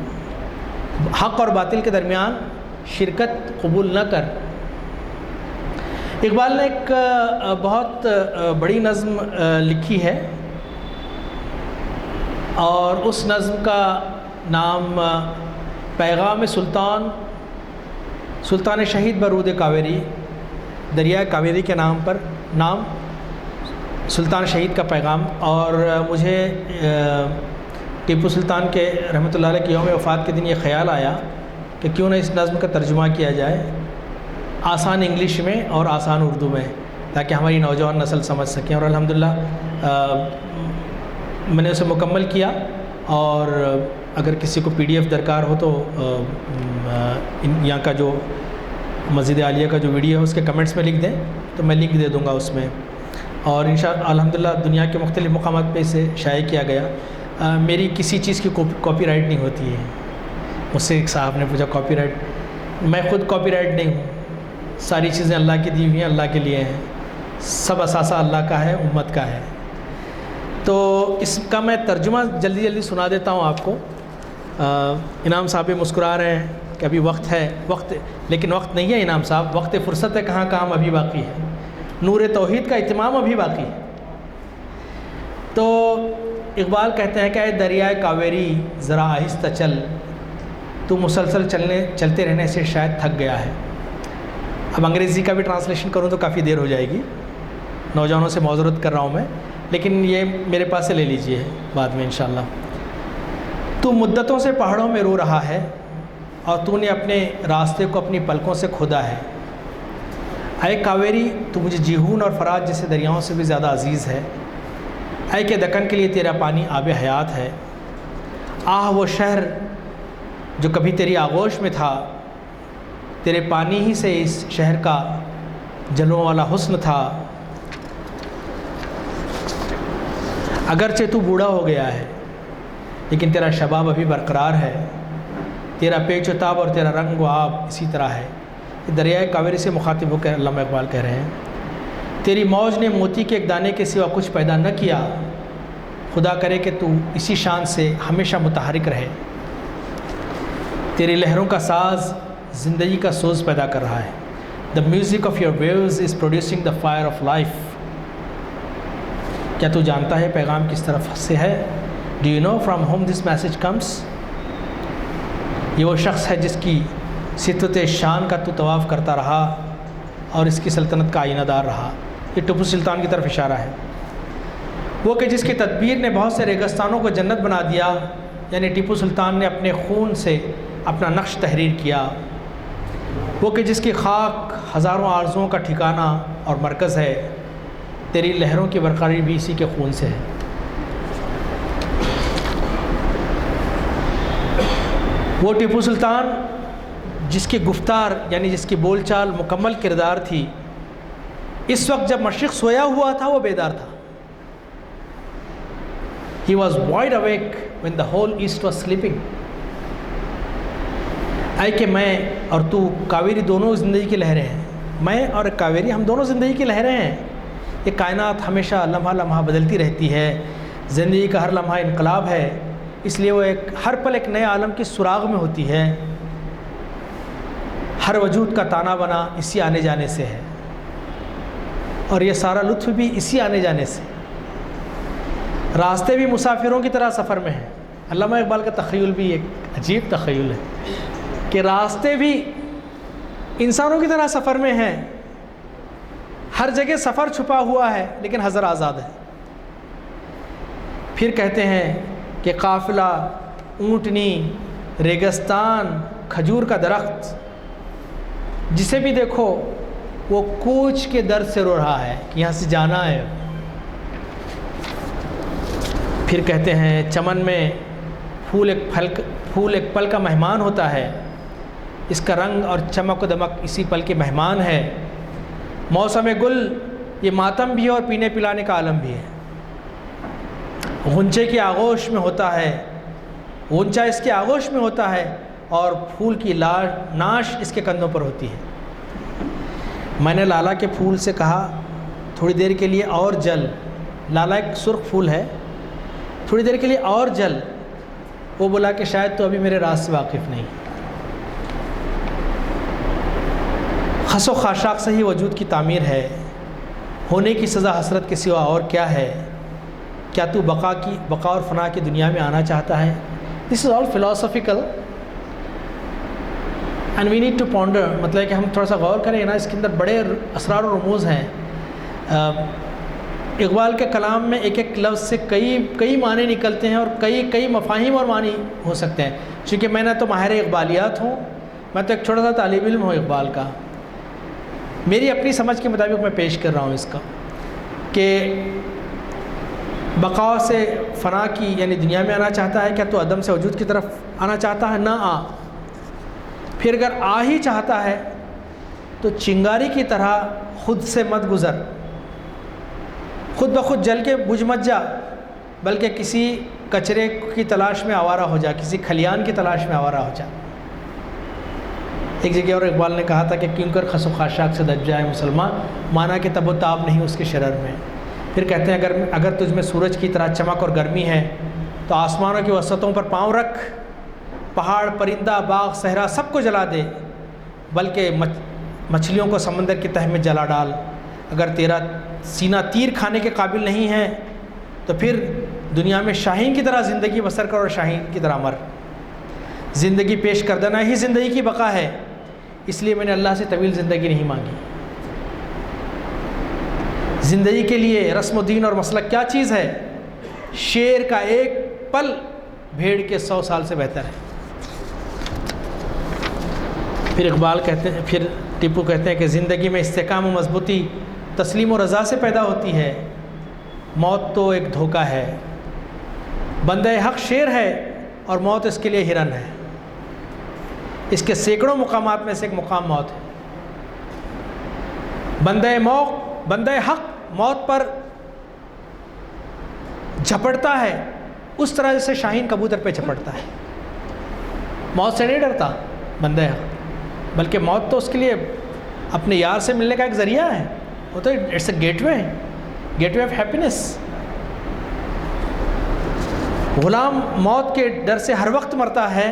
Speaker 3: حق اور باطل کے درمیان شرکت قبول نہ کر. اقبال نے ایک بہت بڑی نظم لکھی ہے, اور اس نظم کا نام پیغام سلطان, سلطان شہید برود کاویری, دریائے کاویری کے نام پر نام سلطان شہید کا پیغام. اور مجھے ٹیپو سلطان کے رحمۃ اللہ علیہ کے یوم وفات کے دن یہ خیال آیا کہ کیوں نہ اس نظم کا ترجمہ کیا جائے, آسان انگلش میں اور آسان اردو میں, تاکہ ہماری نوجوان نسل سمجھ سکیں. اور الحمدللہ میں نے اسے مکمل کیا, اور اگر کسی کو PDF درکار ہو تو یہاں کا جو مسجد عالیہ کا جو ویڈیو ہے اس کے کمنٹس میں لکھ دیں تو میں لنک دے دوں گا اس میں. اور انشاءاللہ الحمدللہ دنیا کے مختلف مقامات پہ اسے شائع کیا گیا. میری کسی چیز کی کاپی رائٹ نہیں ہوتی ہے. مجھ سے ایک صاحب نے پوچھا کاپی رائٹ, میں خود کاپی رائٹ نہیں ہوں. ساری چیزیں اللہ کی دی ہوئی ہیں, اللہ کے لیے ہیں. سب اثاثہ اللہ کا ہے, امت کا ہے. تو اس کا میں ترجمہ جلدی جلدی سنا دیتا ہوں آپ کو. انعام صاحب بھی مسکرا رہے ہیں کہ ابھی وقت ہے, وقت لیکن وقت نہیں ہے انعام صاحب, وقت فرصت ہے, کہاں کام ابھی باقی ہے, نور توحید کا اہتمام ابھی باقی ہے. تو اقبال کہتے ہیں کہ اے دریائے کاویری ذرا آہستہ چل, تو مسلسل چلتے رہنے سے شاید تھک گیا ہے. اب انگریزی کا بھی ٹرانسلیشن کروں تو کافی دیر ہو جائے گی, نوجوانوں سے معذرت کر رہا ہوں میں, لیکن یہ میرے پاس سے لے لیجئے بعد میں انشاءاللہ. تو مدتوں سے پہاڑوں میں رو رہا ہے, اور تو نے اپنے راستے کو اپنی پلکوں سے کھودا ہے. اے کاویری تو مجھے جیہون اور فرات جیسے دریاؤں سے بھی زیادہ عزیز ہے. اے کہ دکن کے لیے تیرا پانی آب حیات ہے. آہ وہ شہر جو کبھی تیری آغوش میں تھا, تیرے پانی ہی سے اس شہر کا جلووں والا حسن تھا. اگرچہ تو بوڑھا ہو گیا ہے لیکن تیرا شباب ابھی برقرار ہے. تیرا پیچ و تاب اور تیرا رنگ و آب اسی طرح ہے. دریائے کاویری سے مخاطب ہو کر علامہ اقبال کہہ رہے ہیں, تیری موج نے موتی کے ایک دانے کے سوا کچھ پیدا نہ کیا. خدا کرے کہ تو اسی شان سے ہمیشہ متحرک رہے. تیری لہروں کا ساز زندگی کا سوز پیدا کر رہا ہے. The music of your waves is producing the fire of life. کیا تو جانتا ہے پیغام کس طرف سے ہے؟ Do you know from whom this message comes? یہ وہ شخص ہے جس کی ستوت شان کا تو طواف کرتا رہا اور اس کی سلطنت کا آئینہ دار رہا. یہ ٹیپو سلطان کی طرف اشارہ ہے. وہ کہ جس کی تدبیر نے بہت سے ریگستانوں کو جنت بنا دیا، یعنی ٹیپو سلطان نے اپنے خون سے اپنا نقش تحریر کیا. وہ کہ جس کی خاک ہزاروں آرزوؤں کا ٹھکانہ اور مرکز ہے، تیری لہروں کی برقراری بھی اسی کے خون سے ہے. وہ ٹیپو سلطان جس کی گفتار یعنی جس کی بول چال مکمل کردار تھی، اس وقت جب مشرق سویا ہوا تھا وہ بیدار تھا. He was wide awake when the whole east was sleeping. اے کہ میں اور تو کاویری دونوں زندگی کی لہریں ہیں. میں اور کاویری ہم دونوں زندگی کی لہریں ہیں. یہ کائنات ہمیشہ لمحہ لمحہ بدلتی رہتی ہے. زندگی کا ہر لمحہ انقلاب ہے، اس لیے وہ ہر پل ایک نئے عالم کی سراغ میں ہوتی ہے. ہر وجود کا تانا بنا اسی آنے جانے سے ہے، اور یہ سارا لطف بھی اسی آنے جانے سے. راستے بھی مسافروں کی طرح سفر میں ہیں. علامہ اقبال کا تخیل بھی ایک عجیب تخیل ہے کہ راستے بھی انسانوں کی طرح سفر میں ہیں. ہر جگہ سفر چھپا ہوا ہے لیکن حضر آزاد ہے. پھر کہتے ہیں کہ قافلہ، اونٹنی، ریگستان، کھجور کا درخت، جسے بھی دیکھو وہ کوچ کے درد سے رو رہا ہے کہ یہاں سے جانا ہے. پھر کہتے ہیں چمن میں پھول ایک پل کا مہمان ہوتا ہے، اس کا رنگ اور چمک و دمک اسی پل کے مہمان ہے. موسم گل یہ ماتم بھی ہے اور پینے پلانے کا عالم بھی ہے. غنچے کی آغوش میں ہوتا ہے، غنچہ اس کے آغوش میں ہوتا ہے اور پھول کی ناش اس کے کندھوں پر ہوتی ہے. میں نے لالا کے پھول سے کہا تھوڑی دیر کے لیے اور جل. لالا ایک سرخ پھول ہے. تھوڑی دیر کے لیے اور جل. وہ بولا کہ شاید تو ابھی میرے راز سے واقف نہیں. خس و خاشاک سے ہی وجود کی تعمیر ہے. ہونے کی سزا حسرت کے سوا اور کیا ہے؟ کیا تو بقا اور فنا کی دنیا میں آنا چاہتا ہے؟ This is all philosophical and we need to ponder. مطلب کہ ہم تھوڑا سا غور کریں نا، اس کے اندر بڑے اسرار و رموز ہیں. اقبال کے کلام میں ایک ایک لفظ سے کئی معنی نکلتے ہیں اور کئی مفاہیم اور معنی ہو سکتے ہیں. چونکہ میں نہ تو ماہر اقبالیات ہوں، میں تو ایک چھوٹا سا طالب علم ہوں اقبال کا. میری اپنی سمجھ کے مطابق میں پیش کر رہا ہوں اس کا کہ بقا سے فنا کی یعنی دنیا میں آنا چاہتا ہے. کیا تو عدم سے وجود کی طرف آنا چاہتا ہے؟ نہ آ. پھر اگر آ ہی چاہتا ہے تو چنگاری کی طرح خود سے مت گزر، خود بخود جل کے بجھ مت جا، بلکہ کسی کچرے کی تلاش میں آوارہ ہو جا، کسی کھلیان کی تلاش میں آوارہ ہو جا. ایک جگہ اور اقبال نے کہا تھا کہ کیوں کر خس و خاشاک سے دب جائے مسلمان، مانا کہ تب و تاب نہیں اس کے شرر میں. پھر کہتے ہیں اگر تجھ میں سورج کی طرح چمک اور گرمی ہے تو آسمانوں کی وسطوں پر پاؤں رکھ، پہاڑ، پرندہ، باغ، صحرا سب کو جلا دے، بلکہ مچھلیوں کو سمندر کی تہ میں جلا ڈال. اگر تیرا سینہ تیر کھانے کے قابل نہیں ہے تو پھر دنیا میں شاہین کی طرح زندگی بسر کر اور شاہین کی طرح مر. زندگی پیش کر دینا ہی زندگی کی بقا ہے، اس لیے میں نے اللہ سے طویل زندگی نہیں مانگی. زندگی کے لیے رسم و دین اور مسلک کیا چیز ہے؟ شیر کا ایک پل بھیڑ کے 100 سال سے بہتر ہے. پھر اقبال کہتے ہیں، پھر ٹیپو کہتے ہیں کہ زندگی میں استحکام و مضبوطی تسلیم و رضا سے پیدا ہوتی ہے. موت تو ایک دھوکہ ہے. بندہ حق شیر ہے اور موت اس کے لیے ہرن ہے. اس کے سینکڑوں مقامات میں سے ایک مقام موت ہے. بندہ حق موت پر جھپٹتا ہے اس طرح جیسے شاہین کبوتر پہ جھپٹتا ہے. موت سے نہیں ڈرتا بندہ حق، بلکہ موت تو اس کے لیے اپنے یار سے ملنے کا ایک ذریعہ ہے. وہ تو it's a gateway of happiness. غلام موت کے ڈر سے ہر وقت مرتا ہے.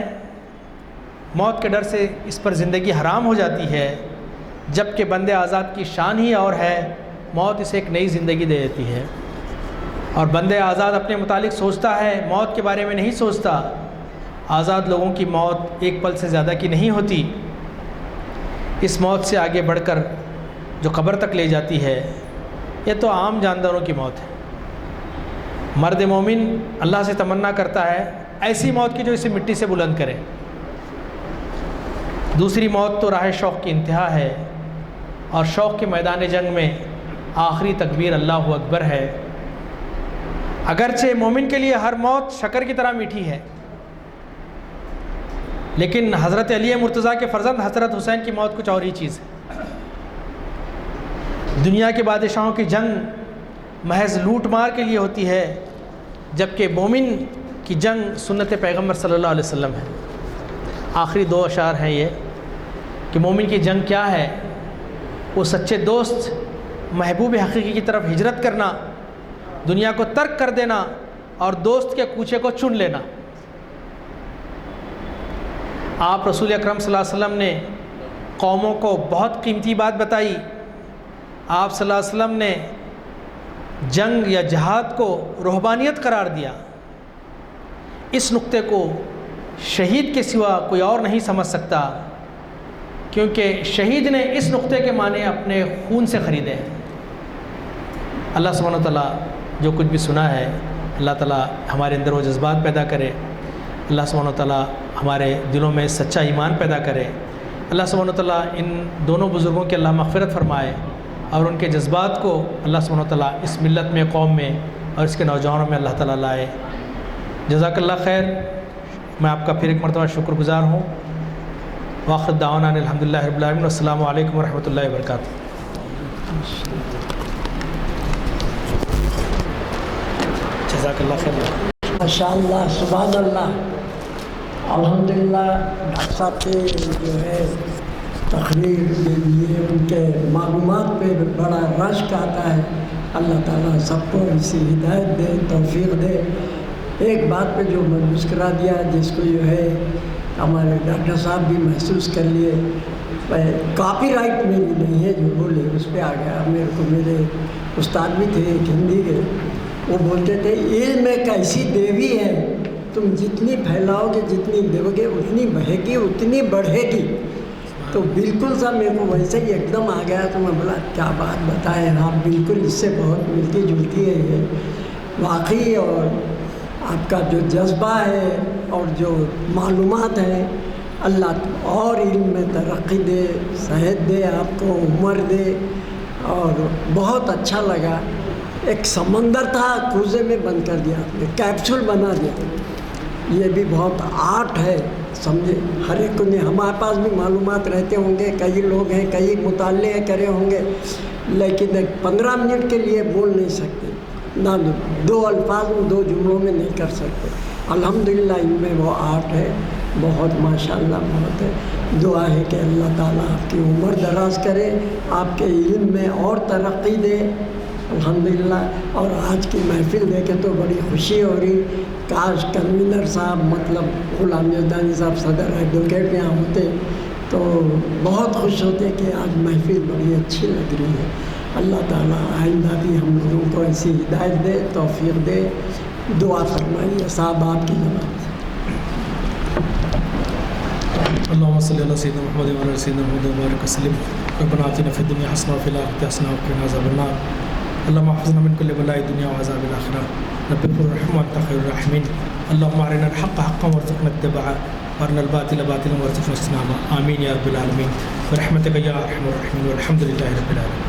Speaker 3: موت کے ڈر سے اس پر زندگی حرام ہو جاتی ہے، جبکہ بندے آزاد کی شان ہی اور ہے. موت اسے ایک نئی زندگی دے دیتی ہے. اور بندے آزاد اپنے متعلق سوچتا ہے، موت کے بارے میں نہیں سوچتا۔ آزاد لوگوں کی موت ایک پل سے زیادہ کی نہیں ہوتی۔ اس موت سے آگے بڑھ کر جو قبر تک لے جاتی ہے، یہ تو عام جانداروں کی موت ہے۔ مرد مومن اللہ سے تمنا کرتا ہے ایسی موت کی جو اسے مٹی سے بلند کرے۔ دوسری موت تو راہ شوق کی انتہا ہے، اور شوق کے میدان جنگ میں آخری تکبیر اللہ اکبر ہے۔ اگرچہ مومن کے لیے ہر موت شکر کی طرح میٹھی ہے، لیکن حضرت علی مرتضیٰ کے فرزند حضرت حسین کی موت کچھ اور ہی چیز ہے۔ دنیا کے بادشاہوں کی جنگ محض لوٹ مار کے لیے ہوتی ہے، جبکہ مومن کی جنگ سنت پیغمبر صلی اللہ علیہ وسلم ہے۔ آخری دو اشعار ہیں یہ کہ مومن کی جنگ کیا ہے؟ وہ سچے دوست محبوب حقیقی کی طرف ہجرت کرنا، دنیا کو ترک کر دینا اور دوست کے کوچے کو چن لینا۔ آپ رسول اکرم صلی اللہ علیہ وسلم نے قوموں کو بہت قیمتی بات بتائی۔ آپ صلی اللہ علیہ وسلم نے جنگ یا جہاد کو رہبانیت قرار دیا۔ اس نقطے کو شہید کے سوا کوئی اور نہیں سمجھ سکتا، کیونکہ شہید نے اس نقطے کے معنی اپنے خون سے خریدے ہیں۔ اللہ سبحانہ و تعالیٰ جو کچھ بھی سنا ہے، اللہ تعالیٰ ہمارے اندر وہ جذبات پیدا کرے۔ اللہ سبحانہ و تعالیٰ ہمارے دلوں میں سچا ایمان پیدا کرے۔ اللہ سبحانہ و تعالیٰ ان دونوں بزرگوں کے اللہ مغفرت فرمائے، اور ان کے جذبات کو اللہ سبحانہ و تعالیٰ اس ملت میں، قوم میں اور اس کے نوجوانوں میں اللہ تعالیٰ لائے۔ جزاک اللہ خیر۔ میں آپ کا پھر ایک مرتبہ شکر گزار ہوں۔ وآخر دعوانا الحمدللہ رب العالمین، السلام علیکم ورحمۃ اللہ وبرکاتہ۔ جزاک اللہ خیر۔
Speaker 2: ماشاء اللہ، سبحان اللہ، الحمدللہ۔ ڈاکٹر صاحب کے جو ہے تقریر کے لیے ان کے معلومات پہ بڑا رشک آتا ہے۔ اللہ تعالیٰ سب کو اسی ہدایت دے، توفیق دے۔ ایک بات پہ جو میں مسکرا دیا، جس کو جو ہے ہمارے ڈاکٹر صاحب بھی محسوس کر لیے، کاپی رائٹ میری نہیں ہے جو بولے اس پہ آ گیا۔ میرے کو میرے استاد بھی تھے ایک ہندی کے، وہ بولتے تھے علم ایک ایسی دیوی ہے، تم جتنی پھیلاؤ گے، جتنی دو گے، اتنی بڑھے گی، اتنی بڑھے گی۔ تو بالکل سا میرے کو ویسے ہی ایک دم آ گیا، تو میں بولا کیا بات بتائیں آپ، بالکل اس سے بہت ملتی جلتی ہے یہ واقعی۔ اور آپ کا جو جذبہ ہے اور جو معلومات ہیں، اللہ اور علم میں ترقی دے، صحت دے، آپ کو عمر دے۔ اور بہت اچھا لگا، ایک سمندر تھا کوزے میں بند کر دیا آپ نے، کیپسول بنا دیا۔ یہ بھی بہت آرٹ ہے، سمجھے۔ ہر ایک کو نہیں، ہمارے پاس بھی معلومات رہتے ہوں گے، کئی لوگ ہیں، کئی مطالعے کرے ہوں گے، لیکن 15 منٹ کے لیے بول نہیں سکتے، نہ دو الفاظ میں، دو جملوں میں نہیں کر سکتے۔ الحمدللہ ان میں وہ آرٹ ہے، بہت ماشاءاللہ بہت ہے۔ دعا ہے کہ اللہ تعالیٰ آپ کی عمر دراز کرے، آپ کے علم میں اور ترقی دے، الحمدللہ۔ اور آج کی محفل دیکھے تو بڑی خوشی ہو رہی، کاش کنوینر صاحب مطلب غلام یزدانی صاحب صدر ایڈوکیٹ یہاں ہوتے تو بہت خوش ہوتے کہ آج محفل بڑی اچھی لگ رہی ہے۔ اللہ تعالیٰ آئندہ بھی ہم لوگوں کو ایسی ہدایت دے، توفیق دے۔ دعا فرمائیے صاحب آپ کی جناب۔
Speaker 3: اللهم صل على سيدنا محمد وعلى آل سيدنا محمد وبارك وسلم. ربنا آتنا في الدنيا حسنة وفي الآخرة حسنة وقنا عذاب النار. اللهم احفظنا من كل بلاء الدنيا وعذاب الآخرة. رب اغفر وارحم وأنت خير الراحمين. اللهم أرنا الحق حقا وارزقنا اتباعه وأرنا الباطل باطلا وارزقنا اجتنابه. آمين يا رب العالمين برحمتك يا أرحم الراحمين والحمد لله رب العالمين.